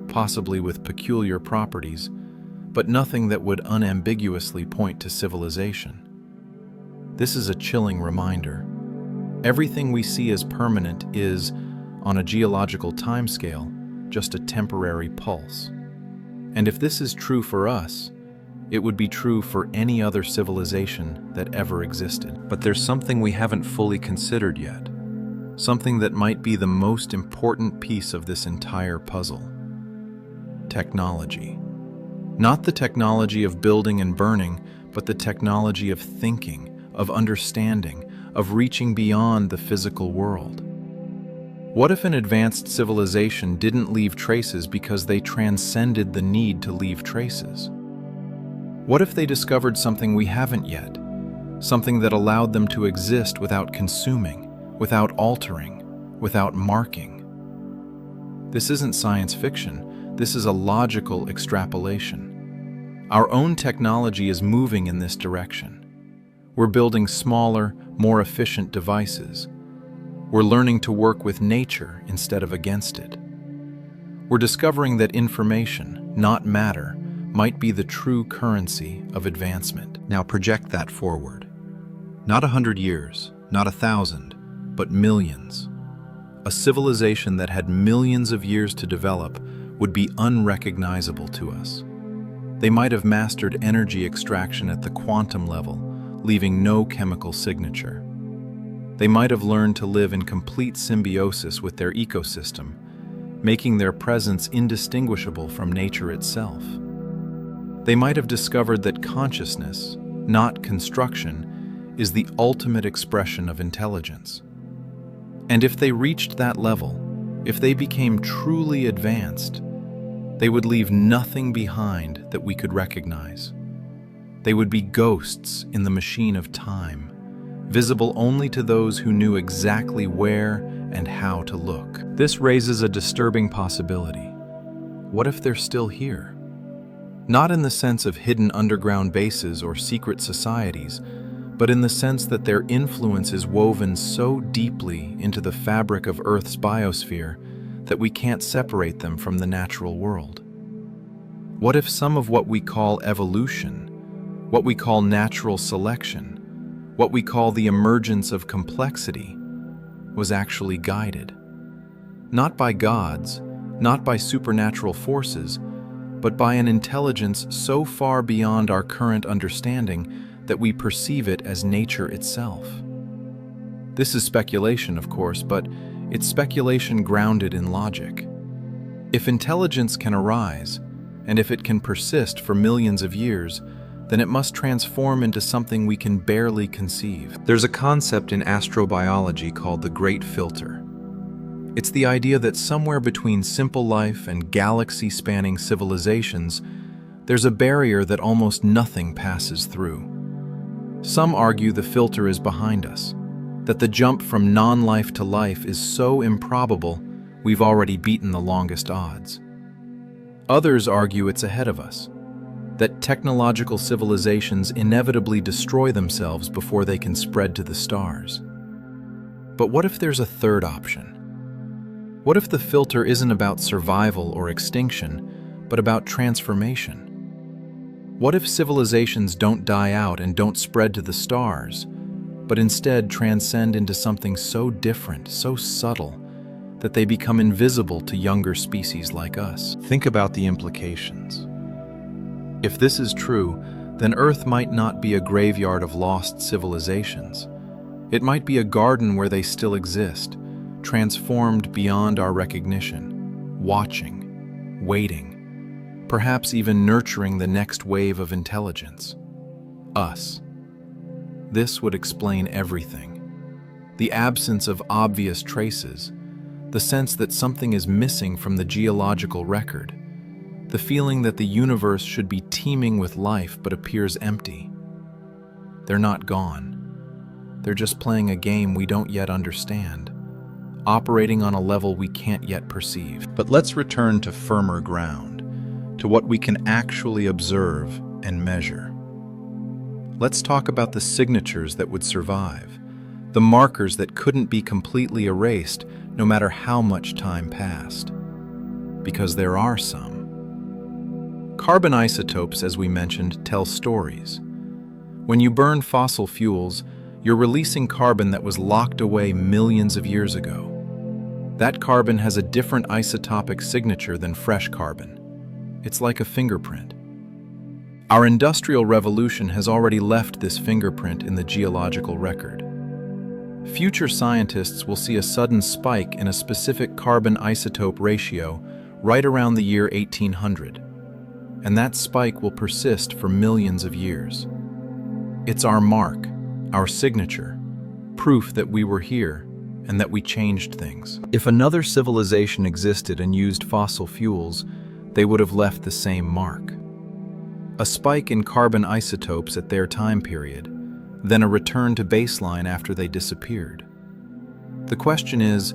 possibly with peculiar properties, but nothing that would unambiguously point to civilization. This is a chilling reminder. Everything we see as permanent is, on a geological timescale, just a temporary pulse. And if this is true for us, it would be true for any other civilization that ever existed. But there's something we haven't fully considered yet. Something that might be the most important piece of this entire puzzle. Technology. Not the technology of building and burning, but the technology of thinking, of understanding, of reaching beyond the physical world. What if an advanced civilization didn't leave traces because they transcended the need to leave traces? What if they discovered something we haven't yet? Something that allowed them to exist without consuming, without altering, without marking? This isn't science fiction. This is a logical extrapolation. Our own technology is moving in this direction. We're building smaller, more efficient devices. We're learning to work with nature instead of against it. We're discovering that information, not matter, might be the true currency of advancement. Now project that forward. Not 100 years, not 1,000, but millions. A civilization that had millions of years to develop would be unrecognizable to us. They might have mastered energy extraction at the quantum level, leaving no chemical signature. They might have learned to live in complete symbiosis with their ecosystem, making their presence indistinguishable from nature itself. They might have discovered that consciousness, not construction, is the ultimate expression of intelligence. And if they reached that level, if they became truly advanced, they would leave nothing behind that we could recognize. They would be ghosts in the machine of time, visible only to those who knew exactly where and how to look. This raises a disturbing possibility. What if they're still here? Not in the sense of hidden underground bases or secret societies, but in the sense that their influence is woven so deeply into the fabric of Earth's biosphere that we can't separate them from the natural world. What if some of what we call evolution, what we call natural selection, what we call the emergence of complexity, was actually guided? Not by gods, not by supernatural forces, but by an intelligence so far beyond our current understanding that we perceive it as nature itself. This is speculation, of course, but it's speculation grounded in logic. If intelligence can arise, and if it can persist for millions of years, then it must transform into something we can barely conceive. There's a concept in astrobiology called the Great Filter. It's the idea that somewhere between simple life and galaxy-spanning civilizations, there's a barrier that almost nothing passes through. Some argue the filter is behind us, that the jump from non-life to life is so improbable we've already beaten the longest odds. Others argue it's ahead of us, that technological civilizations inevitably destroy themselves before they can spread to the stars. But what if there's a third option? What if the filter isn't about survival or extinction, but about transformation? What if civilizations don't die out and don't spread to the stars, but instead transcend into something so different, so subtle, that they become invisible to younger species like us? Think about the implications. If this is true, then Earth might not be a graveyard of lost civilizations. It might be a garden where they still exist, transformed beyond our recognition, watching, waiting, perhaps even nurturing the next wave of intelligence. Us. This would explain everything. The absence of obvious traces, the sense that something is missing from the geological record, the feeling that the universe should be teeming with life but appears empty. They're not gone. They're just playing a game we don't yet understand, operating on a level we can't yet perceive. But let's return to firmer ground, to what we can actually observe and measure. Let's talk about the signatures that would survive, the markers that couldn't be completely erased no matter how much time passed. Because there are some. Carbon isotopes, as we mentioned, tell stories. When you burn fossil fuels, you're releasing carbon that was locked away millions of years ago. That carbon has a different isotopic signature than fresh carbon. It's like a fingerprint. Our industrial revolution has already left this fingerprint in the geological record. Future scientists will see a sudden spike in a specific carbon isotope ratio right around the year 1800, and that spike will persist for millions of years. It's our mark, our signature, proof that we were here and that we changed things. If another civilization existed and used fossil fuels, they would have left the same mark. A spike in carbon isotopes at their time period, then a return to baseline after they disappeared. The question is,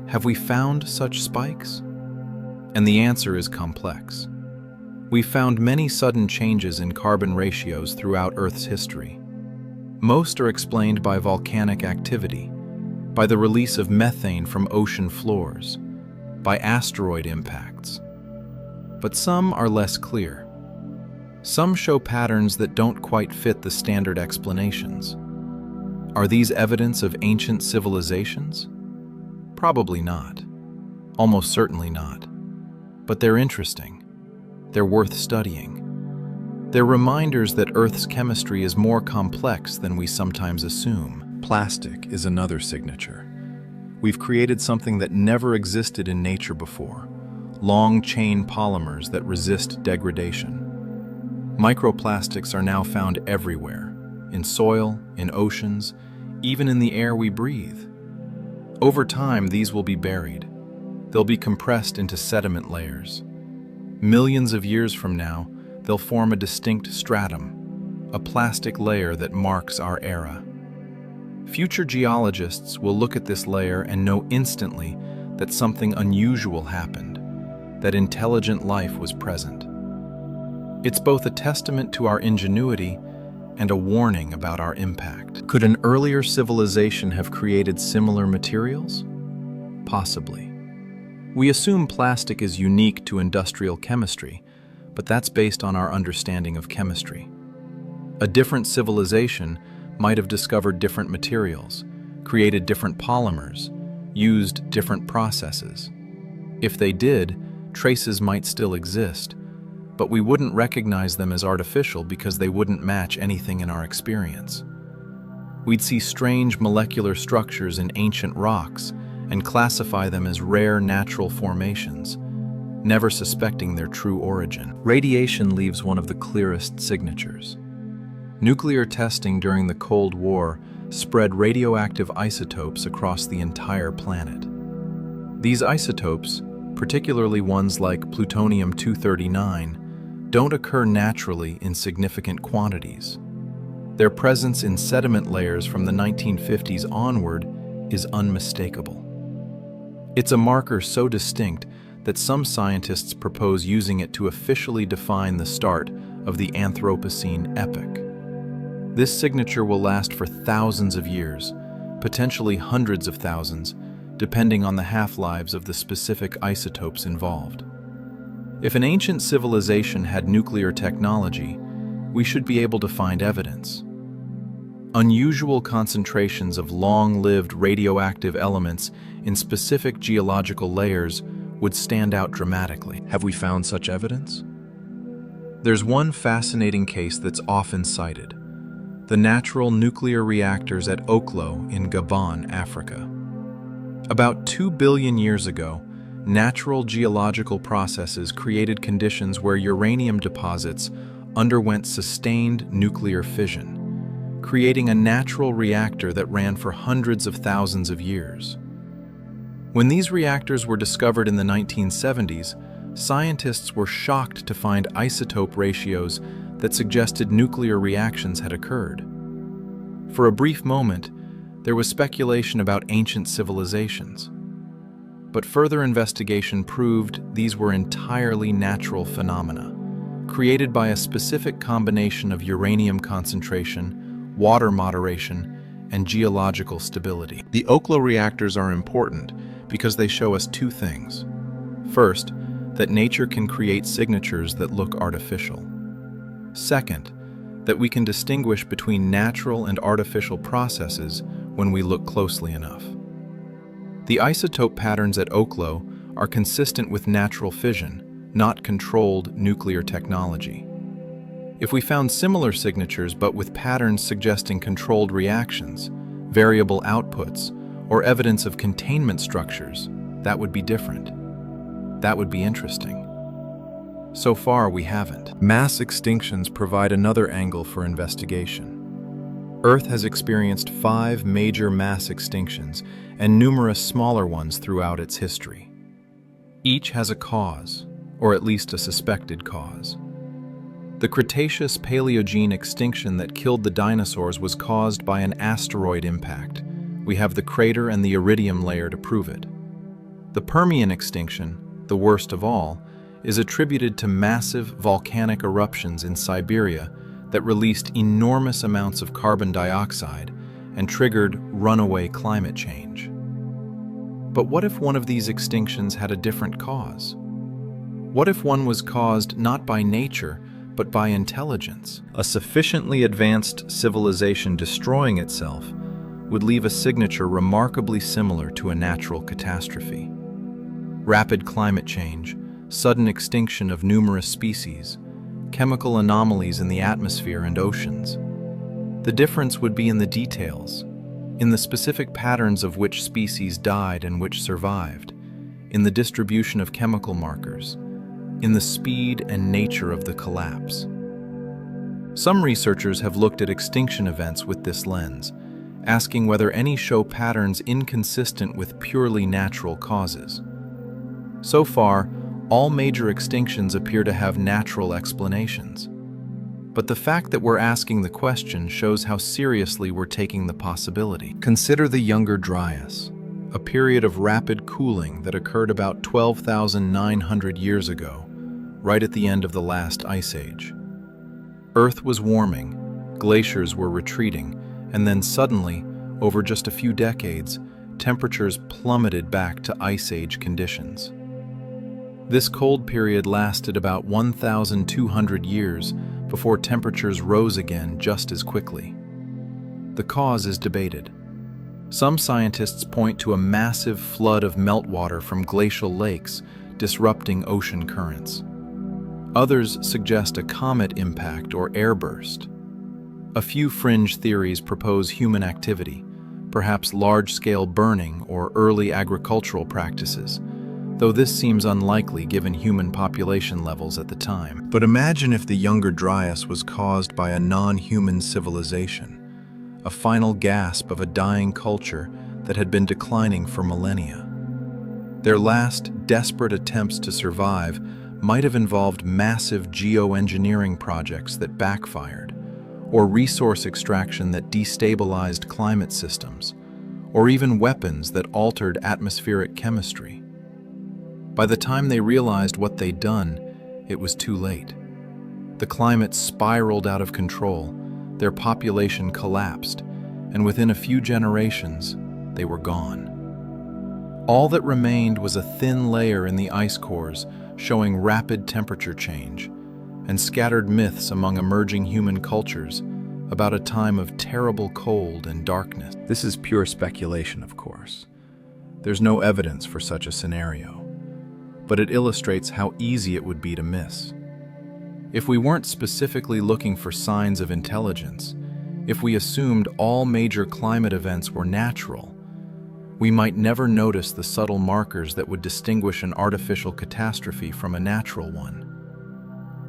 have we found such spikes? And the answer is complex. We've found many sudden changes in carbon ratios throughout Earth's history. Most are explained by volcanic activity, by the release of methane from ocean floors, by asteroid impacts. But some are less clear. Some show patterns that don't quite fit the standard explanations. Are these evidence of ancient civilizations? Probably not. Almost certainly not. But they're interesting. They're worth studying. They're reminders that Earth's chemistry is more complex than we sometimes assume. Plastic is another signature. We've created something that never existed in nature before: long-chain polymers that resist degradation. Microplastics are now found everywhere, in soil, in oceans, even in the air we breathe. Over time, these will be buried. They'll be compressed into sediment layers. Millions of years from now, they'll form a distinct stratum, a plastic layer that marks our era. Future geologists will look at this layer and know instantly that something unusual happened, that intelligent life was present. It's both a testament to our ingenuity and a warning about our impact. Could an earlier civilization have created similar materials? Possibly. We assume plastic is unique to industrial chemistry, but that's based on our understanding of chemistry. A different civilization might have discovered different materials, created different polymers, used different processes. If they did, traces might still exist, but we wouldn't recognize them as artificial because they wouldn't match anything in our experience. We'd see strange molecular structures in ancient rocks and classify them as rare natural formations, never suspecting their true origin. Radiation leaves one of the clearest signatures. Nuclear testing during the Cold War spread radioactive isotopes across the entire planet. These isotopes, particularly ones like plutonium-239, don't occur naturally in significant quantities. Their presence in sediment layers from the 1950s onward is unmistakable. It's a marker so distinct that some scientists propose using it to officially define the start of the Anthropocene epoch. This signature will last for thousands of years, potentially hundreds of thousands, depending on the half-lives of the specific isotopes involved. If an ancient civilization had nuclear technology, we should be able to find evidence. Unusual concentrations of long-lived radioactive elements in specific geological layers would stand out dramatically. Have we found such evidence? There's one fascinating case that's often cited: the natural nuclear reactors at Oklo in Gabon, Africa. About 2 billion years ago, natural geological processes created conditions where uranium deposits underwent sustained nuclear fission, creating a natural reactor that ran for hundreds of thousands of years. When these reactors were discovered in the 1970s, scientists were shocked to find isotope ratios that suggested nuclear reactions had occurred. For a brief moment, there was speculation about ancient civilizations. But further investigation proved these were entirely natural phenomena, created by a specific combination of uranium concentration, water moderation, and geological stability. The Oklo reactors are important because they show us two things. First, that nature can create signatures that look artificial. Second, that we can distinguish between natural and artificial processes when we look closely enough. The isotope patterns at Oklo are consistent with natural fission, not controlled nuclear technology. If we found similar signatures but with patterns suggesting controlled reactions, variable outputs, or evidence of containment structures, that would be different. That would be interesting. So far, we haven't. Mass extinctions provide another angle for investigation. Earth has experienced 5 major mass extinctions and numerous smaller ones throughout its history. Each has a cause, or at least a suspected cause. The Cretaceous-Paleogene extinction that killed the dinosaurs was caused by an asteroid impact. We have the crater and the iridium layer to prove it. The Permian extinction, the worst of all, is attributed to massive volcanic eruptions in Siberia that released enormous amounts of carbon dioxide and triggered runaway climate change. But what if one of these extinctions had a different cause? What if one was caused not by nature, but by intelligence? A sufficiently advanced civilization destroying itself would leave a signature remarkably similar to a natural catastrophe. Rapid climate change, sudden extinction of numerous species, chemical anomalies in the atmosphere and oceans. The difference would be in the details, in the specific patterns of which species died and which survived, in the distribution of chemical markers, in the speed and nature of the collapse. Some researchers have looked at extinction events with this lens, asking whether any show patterns inconsistent with purely natural causes. So far, all major extinctions appear to have natural explanations. But the fact that we're asking the question shows how seriously we're taking the possibility. Consider the Younger Dryas, a period of rapid cooling that occurred about 12,900 years ago, right at the end of the last ice age. Earth was warming, glaciers were retreating, and then suddenly, over just a few decades, temperatures plummeted back to ice age conditions. This cold period lasted about 1,200 years before temperatures rose again just as quickly. The cause is debated. Some scientists point to a massive flood of meltwater from glacial lakes disrupting ocean currents. Others suggest a comet impact or airburst. A few fringe theories propose human activity, perhaps large-scale burning or early agricultural practices, though this seems unlikely given human population levels at the time. But imagine if the Younger Dryas was caused by a non-human civilization, a final gasp of a dying culture that had been declining for millennia. Their last desperate attempts to survive might have involved massive geoengineering projects that backfired, or resource extraction that destabilized climate systems, or even weapons that altered atmospheric chemistry. By the time they realized what they'd done, it was too late. The climate spiraled out of control, their population collapsed, and within a few generations, they were gone. All that remained was a thin layer in the ice cores showing rapid temperature change, and scattered myths among emerging human cultures about a time of terrible cold and darkness. This is pure speculation, of course. There's no evidence for such a scenario, but it illustrates how easy it would be to miss. If we weren't specifically looking for signs of intelligence, if we assumed all major climate events were natural, we might never notice the subtle markers that would distinguish an artificial catastrophe from a natural one.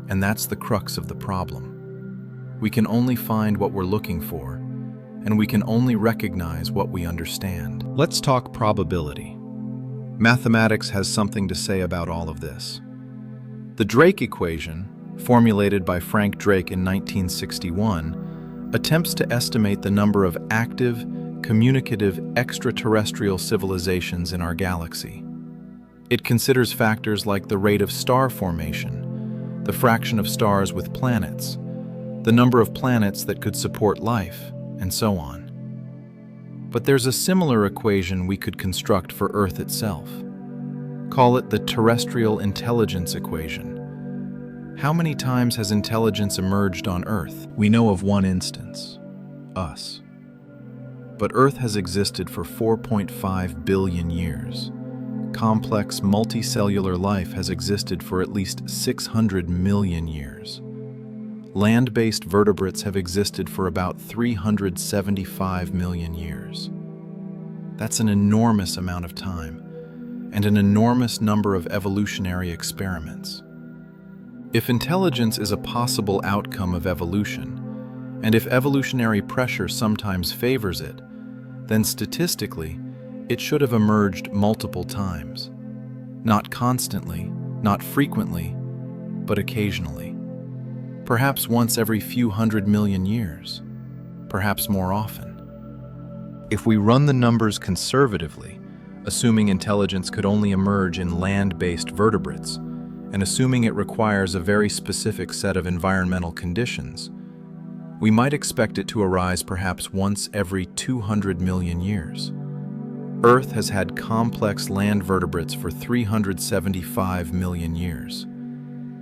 And that's the crux of the problem. We can only find what we're looking for, and we can only recognize what we understand. Let's talk probability. Mathematics has something to say about all of this. The Drake equation, formulated by Frank Drake in 1961, attempts to estimate the number of active, communicative extraterrestrial civilizations in our galaxy. It considers factors like the rate of star formation, the fraction of stars with planets, the number of planets that could support life, and so on. But there's a similar equation we could construct for Earth itself. Call it the terrestrial intelligence equation. How many times has intelligence emerged on Earth? We know of one instance, us. But Earth has existed for 4.5 billion years. Complex multicellular life has existed for at least 600 million years. Land-based vertebrates have existed for about 375 million years. That's an enormous amount of time, and an enormous number of evolutionary experiments. If intelligence is a possible outcome of evolution, and if evolutionary pressure sometimes favors it, then statistically, it should have emerged multiple times. Not constantly, not frequently, but occasionally. Perhaps once every few hundred million years, perhaps more often. If we run the numbers conservatively, assuming intelligence could only emerge in land-based vertebrates, and assuming it requires a very specific set of environmental conditions, we might expect it to arise perhaps once every 200 million years. Earth has had complex land vertebrates for 375 million years.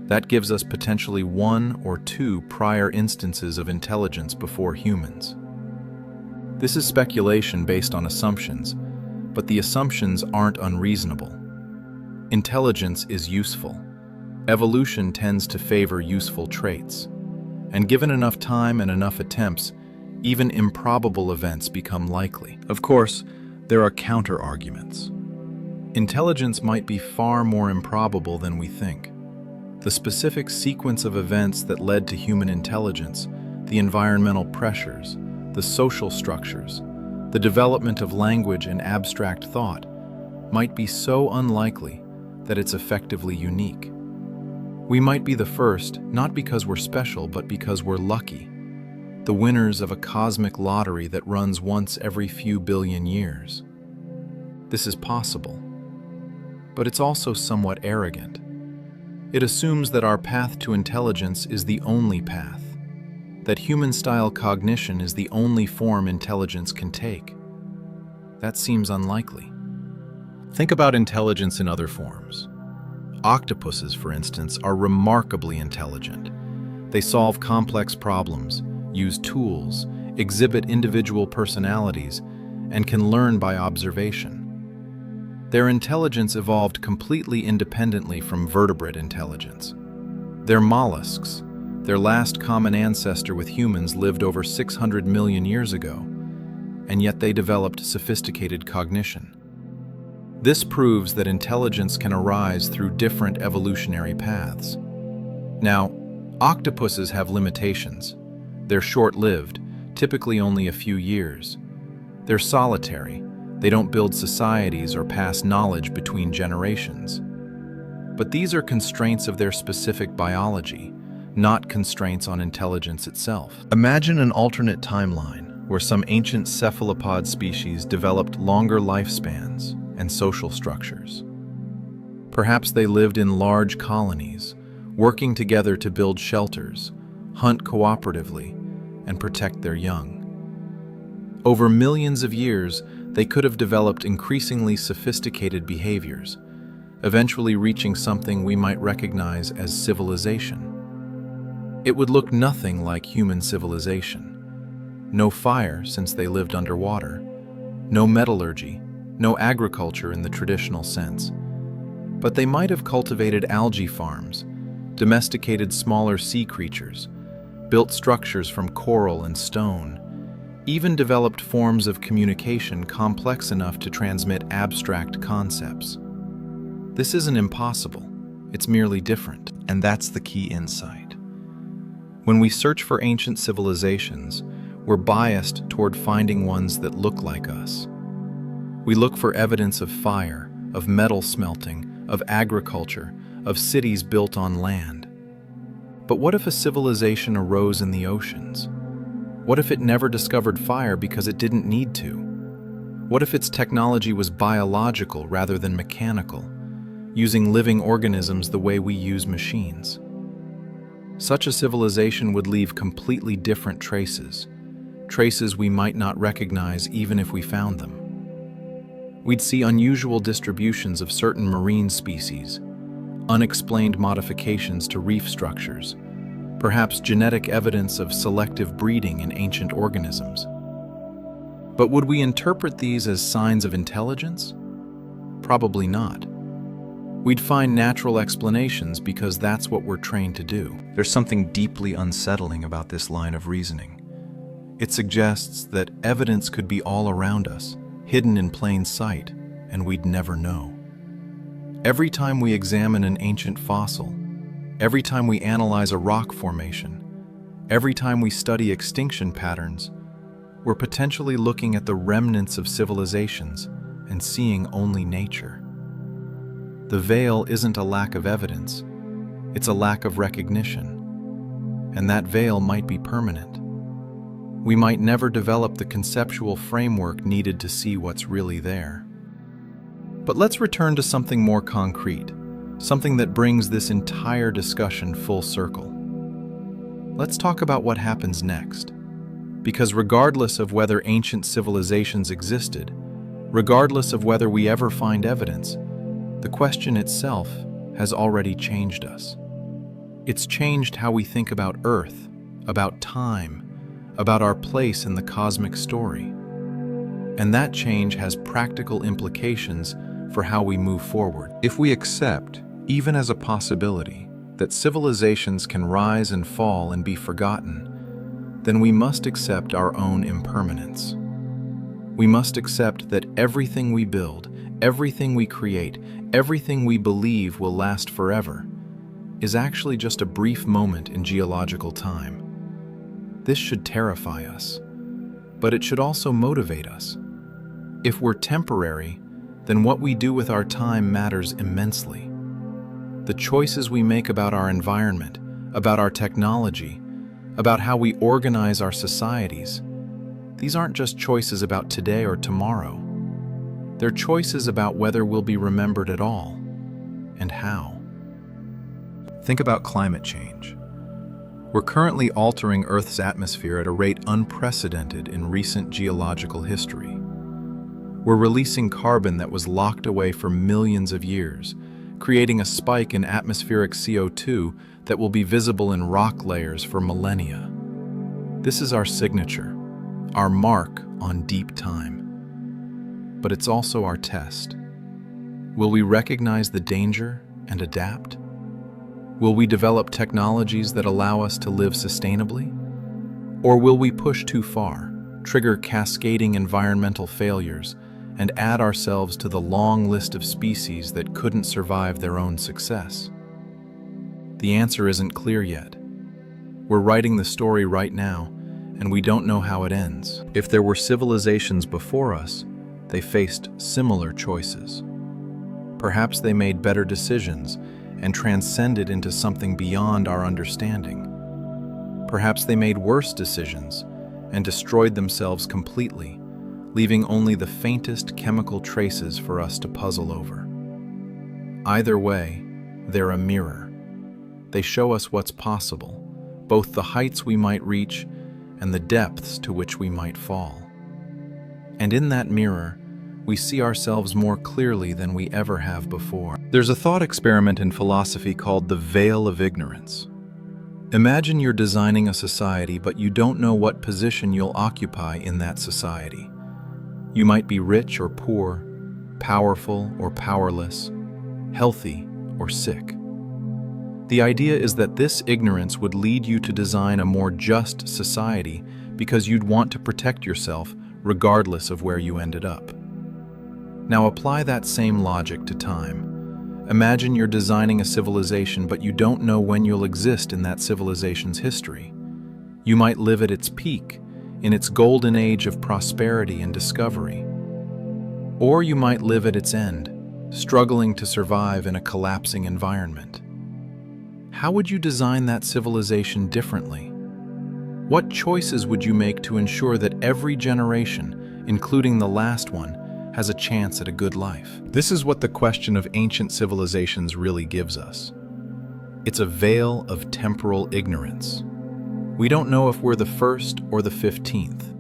That gives us potentially one or two prior instances of intelligence before humans. This is speculation based on assumptions, but the assumptions aren't unreasonable. Intelligence is useful. Evolution tends to favor useful traits. And given enough time and enough attempts, even improbable events become likely. Of course, there are counter-arguments. Intelligence might be far more improbable than we think. The specific sequence of events that led to human intelligence, the environmental pressures, the social structures, the development of language and abstract thought, might be so unlikely that it's effectively unique. We might be the first, not because we're special, but because we're lucky, the winners of a cosmic lottery that runs once every few billion years. This is possible, but it's also somewhat arrogant. It assumes that our path to intelligence is the only path, that human-style cognition is the only form intelligence can take. That seems unlikely. Think about intelligence in other forms. Octopuses, for instance, are remarkably intelligent. They solve complex problems, use tools, exhibit individual personalities, and can learn by observation. Their intelligence evolved completely independently from vertebrate intelligence. They're mollusks. Their last common ancestor with humans lived over 600 million years ago, and yet they developed sophisticated cognition. This proves that intelligence can arise through different evolutionary paths. Now, octopuses have limitations. They're short-lived, typically only a few years. They're solitary. They don't build societies or pass knowledge between generations. But these are constraints of their specific biology, not constraints on intelligence itself. Imagine an alternate timeline where some ancient cephalopod species developed longer lifespans and social structures. Perhaps they lived in large colonies, working together to build shelters, hunt cooperatively, and protect their young. Over millions of years, they could have developed increasingly sophisticated behaviors, eventually reaching something we might recognize as civilization. It would look nothing like human civilization. No fire, since they lived underwater. No metallurgy, no agriculture in the traditional sense. But they might have cultivated algae farms, domesticated smaller sea creatures, built structures from coral and stone, even developed forms of communication complex enough to transmit abstract concepts. This isn't impossible, it's merely different, and that's the key insight. When we search for ancient civilizations, we're biased toward finding ones that look like us. We look for evidence of fire, of metal smelting, of agriculture, of cities built on land. But what if a civilization arose in the oceans? What if it never discovered fire because it didn't need to? What if its technology was biological rather than mechanical, using living organisms the way we use machines? Such a civilization would leave completely different traces, traces we might not recognize even if we found them. We'd see unusual distributions of certain marine species, unexplained modifications to reef structures, perhaps genetic evidence of selective breeding in ancient organisms. But would we interpret these as signs of intelligence? Probably not. We'd find natural explanations because that's what we're trained to do. There's something deeply unsettling about this line of reasoning. It suggests that evidence could be all around us, hidden in plain sight, and we'd never know. Every time we examine an ancient fossil, every time we analyze a rock formation, every time we study extinction patterns, we're potentially looking at the remnants of civilizations and seeing only nature. The veil isn't a lack of evidence, it's a lack of recognition. And that veil might be permanent. We might never develop the conceptual framework needed to see what's really there. But let's return to something more concrete, something that brings this entire discussion full circle. Let's talk about what happens next. Because regardless of whether ancient civilizations existed, regardless of whether we ever find evidence, the question itself has already changed us. It's changed how we think about Earth, about time, about our place in the cosmic story. And that change has practical implications for how we move forward. If we accept, even as a possibility, that civilizations can rise and fall and be forgotten, then we must accept our own impermanence. We must accept that everything we build, everything we create, everything we believe will last forever, is actually just a brief moment in geological time. This should terrify us, but it should also motivate us. If we're temporary, then what we do with our time matters immensely. The choices we make about our environment, about our technology, about how we organize our societies, these aren't just choices about today or tomorrow. They're choices about whether we'll be remembered at all, and how. Think about climate change. We're currently altering Earth's atmosphere at a rate unprecedented in recent geological history. We're releasing carbon that was locked away for millions of years, creating a spike in atmospheric CO2 that will be visible in rock layers for millennia. This is our signature, our mark on deep time. But it's also our test. Will we recognize the danger and adapt? Will we develop technologies that allow us to live sustainably? Or will we push too far, trigger cascading environmental failures, and add ourselves to the long list of species that couldn't survive their own success? The answer isn't clear yet. We're writing the story right now, and we don't know how it ends. If there were civilizations before us, they faced similar choices. Perhaps they made better decisions and transcended into something beyond our understanding. Perhaps they made worse decisions and destroyed themselves completely, leaving only the faintest chemical traces for us to puzzle over. Either way, they're a mirror. They show us what's possible, both the heights we might reach and the depths to which we might fall. And in that mirror, we see ourselves more clearly than we ever have before. There's a thought experiment in philosophy called the veil of ignorance. Imagine you're designing a society, but you don't know what position you'll occupy in that society. You might be rich or poor, powerful or powerless, healthy or sick. The idea is that this ignorance would lead you to design a more just society because you'd want to protect yourself regardless of where you ended up. Now apply that same logic to time. Imagine you're designing a civilization, but you don't know when you'll exist in that civilization's history. You might live at its peak, in its golden age of prosperity and discovery. Or you might live at its end, struggling to survive in a collapsing environment. How would you design that civilization differently? What choices would you make to ensure that every generation, including the last one, has a chance at a good life? This is what the question of ancient civilizations really gives us. It's a veil of temporal ignorance. We don't know if we're the first or the 15th,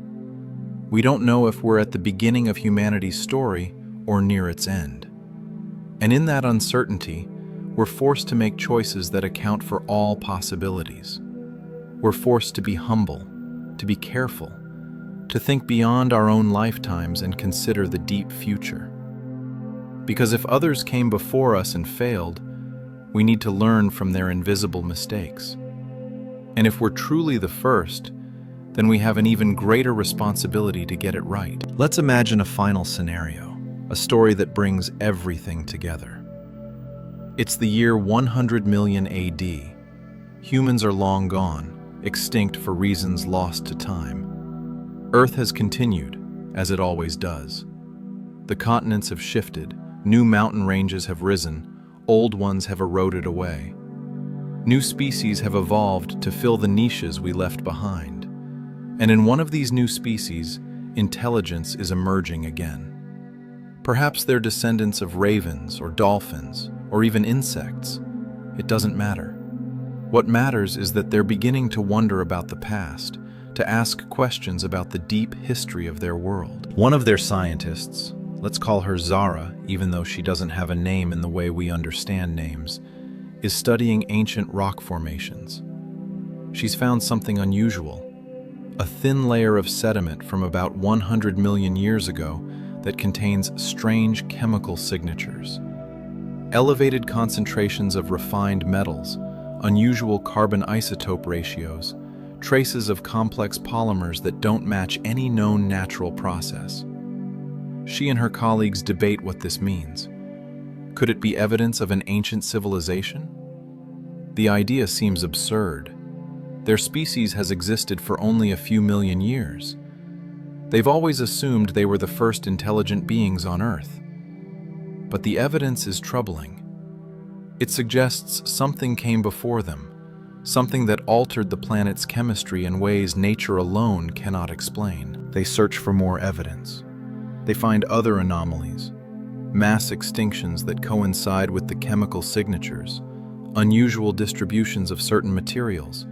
We don't know if we're at the beginning of humanity's story or near its end. And in that uncertainty, we're forced to make choices that account for all possibilities. We're forced to be humble, to be careful, to think beyond our own lifetimes and consider the deep future. Because if others came before us and failed, we need to learn from their invisible mistakes. And if we're truly the first, then we have an even greater responsibility to get it right. Let's imagine a final scenario, a story that brings everything together. It's the year 100 million AD. Humans are long gone, extinct for reasons lost to time. Earth has continued, as it always does. The continents have shifted, new mountain ranges have risen, old ones have eroded away. New species have evolved to fill the niches we left behind. And in one of these new species, intelligence is emerging again. Perhaps they're descendants of ravens or dolphins or even insects. It doesn't matter. What matters is that they're beginning to wonder about the past, to ask questions about the deep history of their world. One of their scientists, let's call her Zara, even though she doesn't have a name in the way we understand names, is studying ancient rock formations. She's found something unusual. A thin layer of sediment from about 100 million years ago that contains strange chemical signatures. Elevated concentrations of refined metals, unusual carbon isotope ratios, traces of complex polymers that don't match any known natural process. She and her colleagues debate what this means. Could it be evidence of an ancient civilization? The idea seems absurd. Their species has existed for only a few million years. They've always assumed they were the first intelligent beings on Earth. But the evidence is troubling. It suggests something came before them, something that altered the planet's chemistry in ways nature alone cannot explain. They search for more evidence. They find other anomalies, mass extinctions that coincide with the chemical signatures, unusual distributions of certain materials,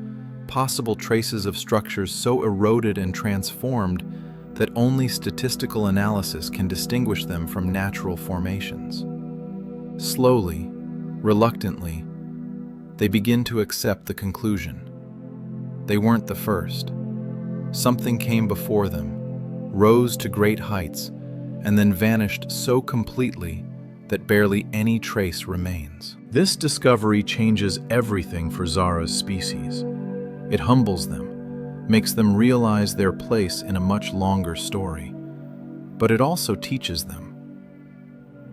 possible traces of structures so eroded and transformed that only statistical analysis can distinguish them from natural formations. Slowly, reluctantly, they begin to accept the conclusion. They weren't the first. Something came before them, rose to great heights, and then vanished so completely that barely any trace remains. This discovery changes everything for Zara's species. It humbles them, makes them realize their place in a much longer story. But it also teaches them.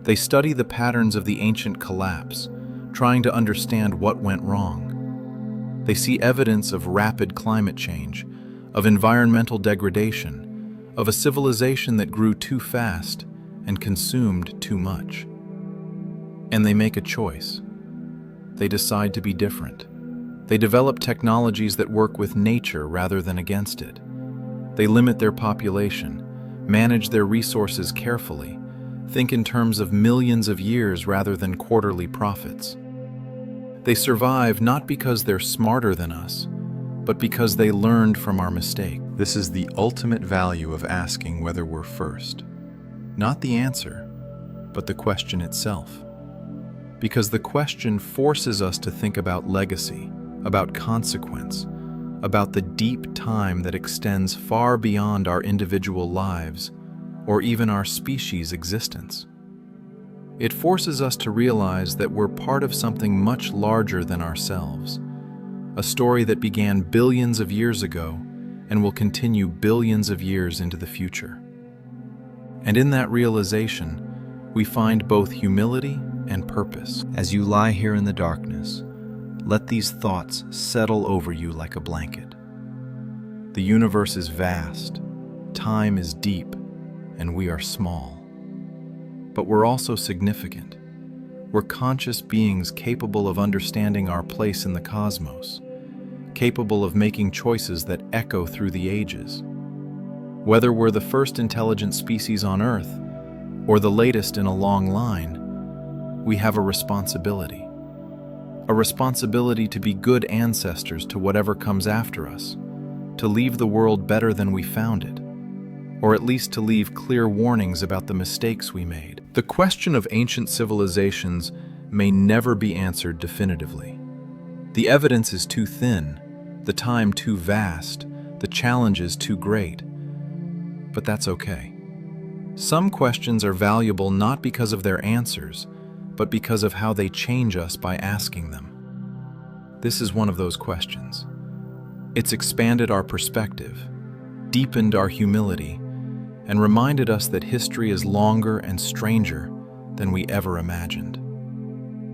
They study the patterns of the ancient collapse, trying to understand what went wrong. They see evidence of rapid climate change, of environmental degradation, of a civilization that grew too fast and consumed too much. And they make a choice. They decide to be different. They develop technologies that work with nature rather than against it. They limit their population, manage their resources carefully, think in terms of millions of years rather than quarterly profits. They survive not because they're smarter than us, but because they learned from our mistake. This is the ultimate value of asking whether we're first. Not the answer, but the question itself. Because the question forces us to think about legacy, about consequence, about the deep time that extends far beyond our individual lives or even our species' existence. It forces us to realize that we're part of something much larger than ourselves, a story that began billions of years ago and will continue billions of years into the future. And in that realization, we find both humility and purpose. As you lie here in the darkness, let these thoughts settle over you like a blanket. The universe is vast, time is deep, and we are small. But we're also significant. We're conscious beings capable of understanding our place in the cosmos, capable of making choices that echo through the ages. Whether we're the first intelligent species on Earth or the latest in a long line, we have a responsibility. A responsibility to be good ancestors to whatever comes after us, to leave the world better than we found it, or at least to leave clear warnings about the mistakes we made. The question of ancient civilizations may never be answered definitively. The evidence is too thin, the time too vast, the challenges too great. But that's okay. Some questions are valuable not because of their answers, but because of how they change us by asking them. This is one of those questions. It's expanded our perspective, deepened our humility, and reminded us that history is longer and stranger than we ever imagined.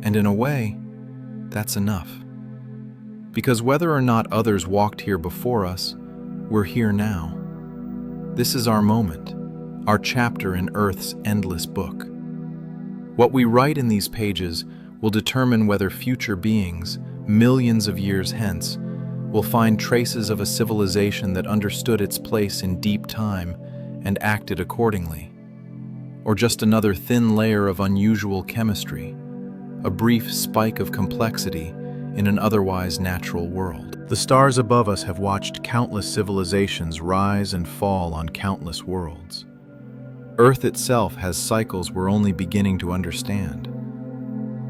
And in a way, that's enough. Because whether or not others walked here before us, we're here now. This is our moment, our chapter in Earth's endless book. What we write in these pages will determine whether future beings, millions of years hence, will find traces of a civilization that understood its place in deep time and acted accordingly, or just another thin layer of unusual chemistry, a brief spike of complexity in an otherwise natural world. The stars above us have watched countless civilizations rise and fall on countless worlds. Earth itself has cycles we're only beginning to understand.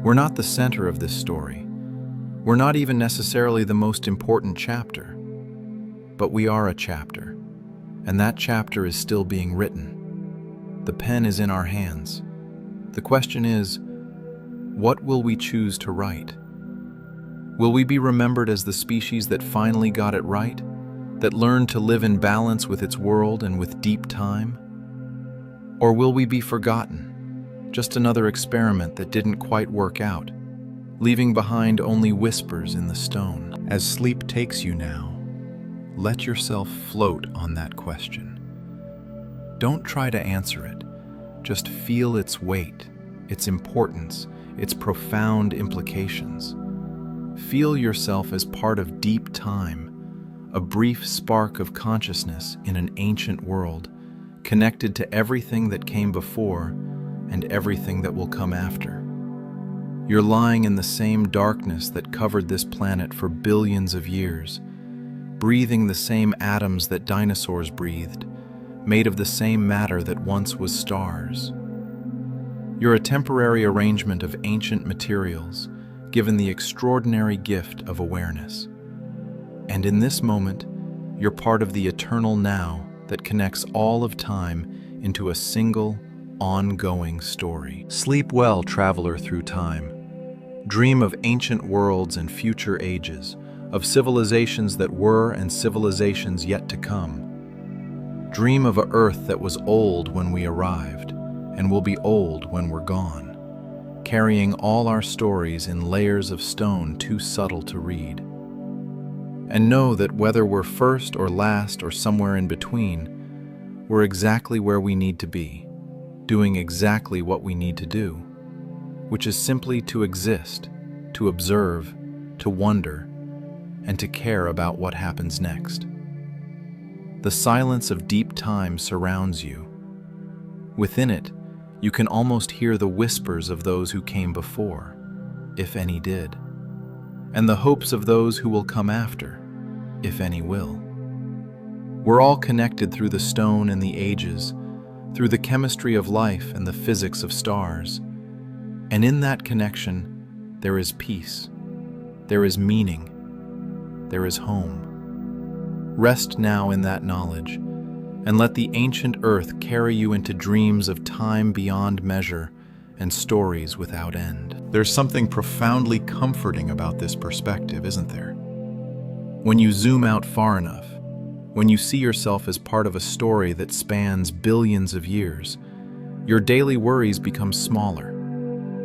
We're not the center of this story. We're not even necessarily the most important chapter. But we are a chapter, and that chapter is still being written. The pen is in our hands. The question is, what will we choose to write? Will we be remembered as the species that finally got it right, that learned to live in balance with its world and with deep time? Or will we be forgotten, just another experiment that didn't quite work out, leaving behind only whispers in the stone? As sleep takes you now, let yourself float on that question. Don't try to answer it, just feel its weight, its importance, its profound implications. Feel yourself as part of deep time, a brief spark of consciousness in an ancient world, connected to everything that came before and everything that will come after. You're lying in the same darkness that covered this planet for billions of years, breathing the same atoms that dinosaurs breathed, made of the same matter that once was stars. You're a temporary arrangement of ancient materials, given the extraordinary gift of awareness. And in this moment, you're part of the eternal now that connects all of time into a single, ongoing story. Sleep well, traveler through time. Dream of ancient worlds and future ages, of civilizations that were and civilizations yet to come. Dream of an Earth that was old when we arrived, and will be old when we're gone, carrying all our stories in layers of stone too subtle to read. And know that whether we're first or last or somewhere in between, we're exactly where we need to be, doing exactly what we need to do, which is simply to exist, to observe, to wonder, and to care about what happens next. The silence of deep time surrounds you. Within it, you can almost hear the whispers of those who came before, if any did, and the hopes of those who will come after, if any will. We're all connected through the stone and the ages, through the chemistry of life and the physics of stars. And in that connection, there is peace, there is meaning, there is home. Rest now in that knowledge, and let the ancient earth carry you into dreams of time beyond measure and stories without end. There's something profoundly comforting about this perspective, isn't there? When you zoom out far enough, when you see yourself as part of a story that spans billions of years, your daily worries become smaller,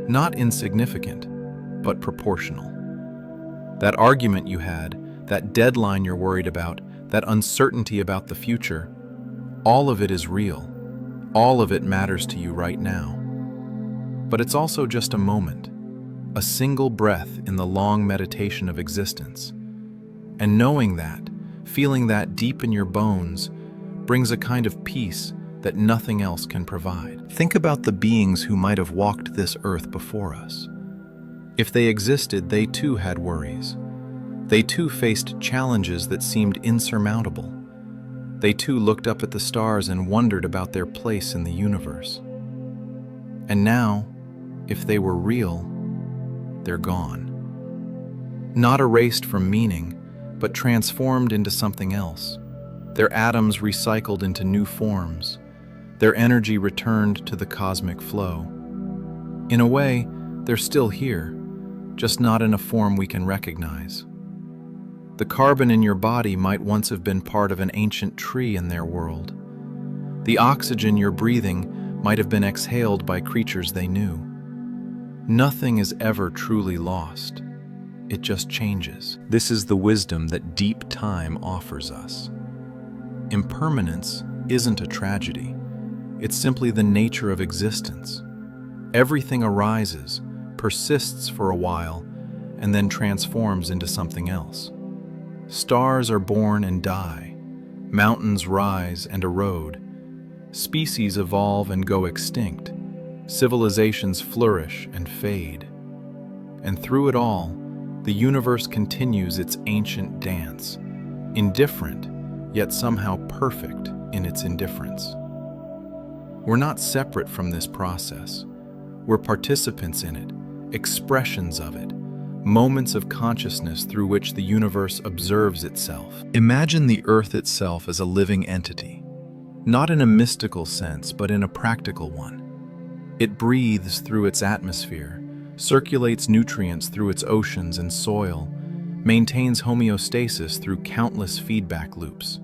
not insignificant, but proportional. That argument you had, that deadline you're worried about, that uncertainty about the future, all of it is real. All of it matters to you right now. But it's also just a moment, a single breath in the long meditation of existence. And knowing that, feeling that deep in your bones, brings a kind of peace that nothing else can provide. Think about the beings who might have walked this earth before us. If they existed, they too had worries. They too faced challenges that seemed insurmountable. They too looked up at the stars and wondered about their place in the universe. And now, if they were real, they're gone. Not erased from meaning, but transformed into something else. Their atoms recycled into new forms, their energy returned to the cosmic flow. In a way, they're still here, just not in a form we can recognize. The carbon in your body might once have been part of an ancient tree in their world. The oxygen you're breathing might have been exhaled by creatures they knew. Nothing is ever truly lost. It just changes. This is the wisdom that deep time offers us. Impermanence isn't a tragedy. It's simply the nature of existence. Everything arises, persists for a while, and then transforms into something else. Stars are born and die. Mountains rise and erode. Species evolve and go extinct. Civilizations flourish and fade. And through it all, the universe continues its ancient dance, indifferent, yet somehow perfect in its indifference. We're not separate from this process. We're participants in it, expressions of it, moments of consciousness through which the universe observes itself. Imagine the Earth itself as a living entity, not in a mystical sense, but in a practical one. It breathes through its atmosphere, circulates nutrients through its oceans and soil, maintains homeostasis through countless feedback loops.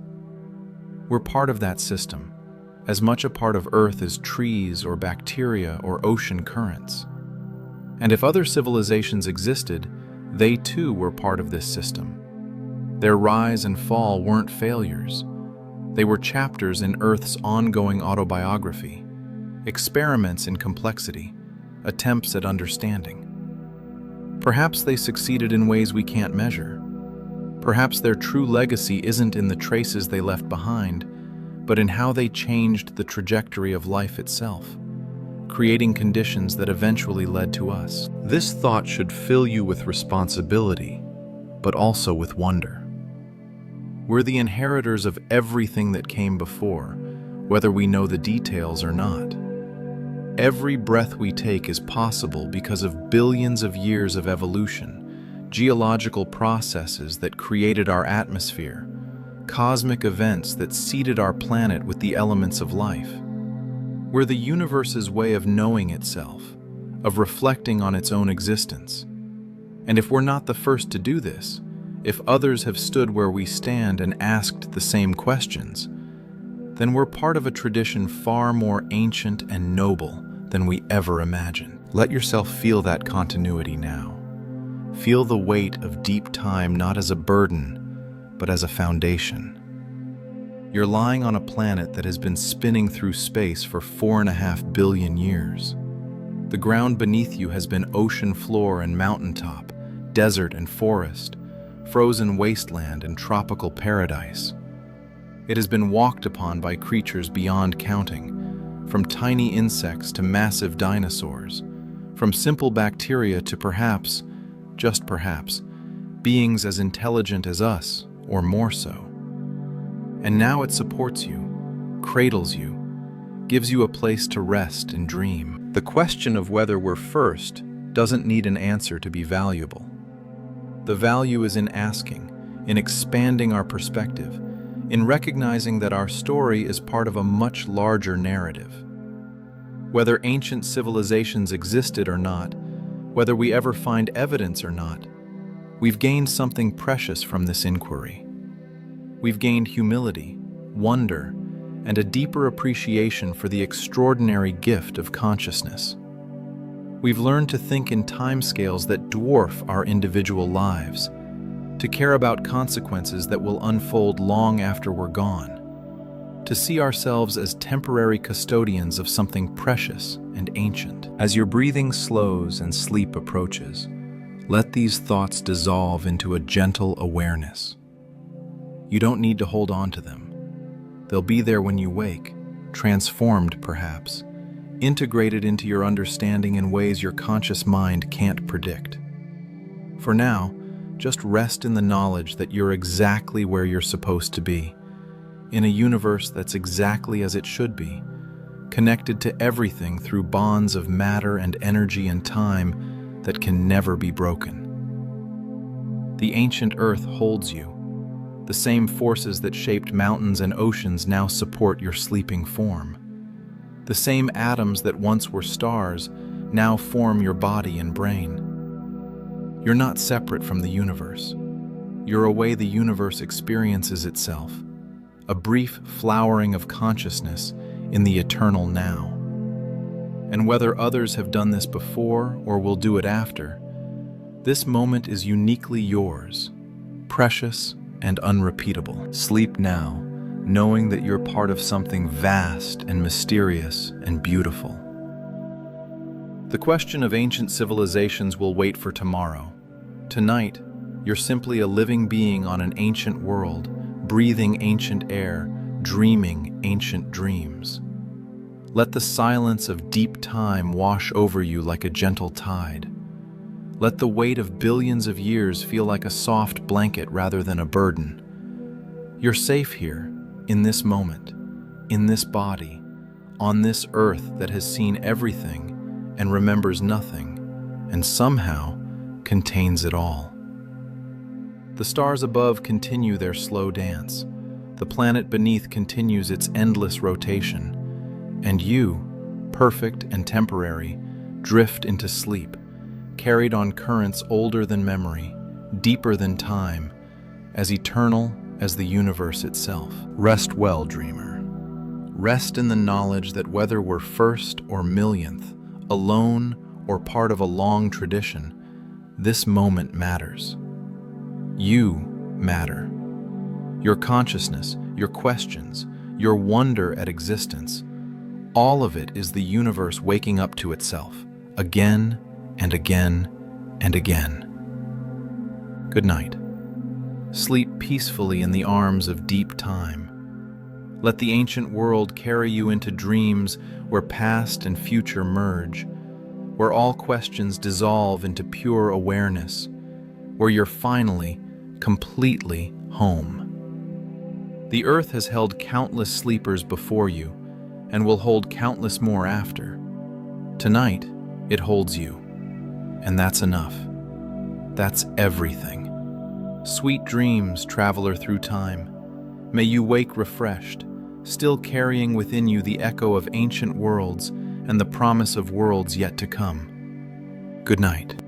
We're part of that system, as much a part of Earth as trees or bacteria or ocean currents. And if other civilizations existed, they too were part of this system. Their rise and fall weren't failures. They were chapters in Earth's ongoing autobiography, experiments in complexity, attempts at understanding. Perhaps they succeeded in ways we can't measure. Perhaps their true legacy isn't in the traces they left behind, but in how they changed the trajectory of life itself, creating conditions that eventually led to us. This thought should fill you with responsibility, but also with wonder. We're the inheritors of everything that came before, whether we know the details or not. Every breath we take is possible because of billions of years of evolution, geological processes that created our atmosphere, cosmic events that seeded our planet with the elements of life. We're the universe's way of knowing itself, of reflecting on its own existence. And if we're not the first to do this, if others have stood where we stand and asked the same questions, then we're part of a tradition far more ancient and noble than we ever imagined. Let yourself feel that continuity now. Feel the weight of deep time not as a burden, but as a foundation. You're lying on a planet that has been spinning through space for 4.5 billion years. The ground beneath you has been ocean floor and mountaintop, desert and forest, frozen wasteland and tropical paradise. It has been walked upon by creatures beyond counting, from tiny insects to massive dinosaurs, from simple bacteria to perhaps, just perhaps, beings as intelligent as us, or more so. And now it supports you, cradles you, gives you a place to rest and dream. The question of whether we're first doesn't need an answer to be valuable. The value is in asking, in expanding our perspective, in recognizing that our story is part of a much larger narrative. Whether ancient civilizations existed or not, whether we ever find evidence or not, we've gained something precious from this inquiry. We've gained humility, wonder, and a deeper appreciation for the extraordinary gift of consciousness. We've learned to think in timescales that dwarf our individual lives, to care about consequences that will unfold long after we're gone, to see ourselves as temporary custodians of something precious and ancient. As your breathing slows and sleep approaches, let these thoughts dissolve into a gentle awareness. You don't need to hold on to them. They'll be there when you wake, transformed perhaps, integrated into your understanding in ways your conscious mind can't predict. For now, just rest in the knowledge that you're exactly where you're supposed to be, in a universe that's exactly as it should be, connected to everything through bonds of matter and energy and time that can never be broken. The ancient Earth holds you. The same forces that shaped mountains and oceans now support your sleeping form. The same atoms that once were stars now form your body and brain. You're not separate from the universe. You're a way the universe experiences itself, a brief flowering of consciousness in the eternal now. And whether others have done this before or will do it after, this moment is uniquely yours, precious and unrepeatable. Sleep now, knowing that you're part of something vast and mysterious and beautiful. The question of ancient civilizations will wait for tomorrow. Tonight, you're simply a living being on an ancient world, breathing ancient air, dreaming ancient dreams. Let the silence of deep time wash over you like a gentle tide. Let the weight of billions of years feel like a soft blanket rather than a burden. You're safe here, in this moment, in this body, on this earth that has seen everything and remembers nothing, and somehow contains it all. The stars above continue their slow dance. The planet beneath continues its endless rotation. And you, perfect and temporary, drift into sleep, carried on currents older than memory, deeper than time, as eternal as the universe itself. Rest well, dreamer. Rest in the knowledge that whether we're first or millionth, alone or part of a long tradition, this moment matters. You matter. Your consciousness, your questions, your wonder at existence, all of it is the universe waking up to itself, again and again and again. Good night. Sleep peacefully in the arms of deep time. Let the ancient world carry you into dreams where past and future merge, where all questions dissolve into pure awareness, where you're finally, completely home. The earth has held countless sleepers before you, and will hold countless more after. Tonight, it holds you, and that's enough. That's everything. Sweet dreams, traveler through time. May you wake refreshed, still carrying within you the echo of ancient worlds and the promise of worlds yet to come. Good night.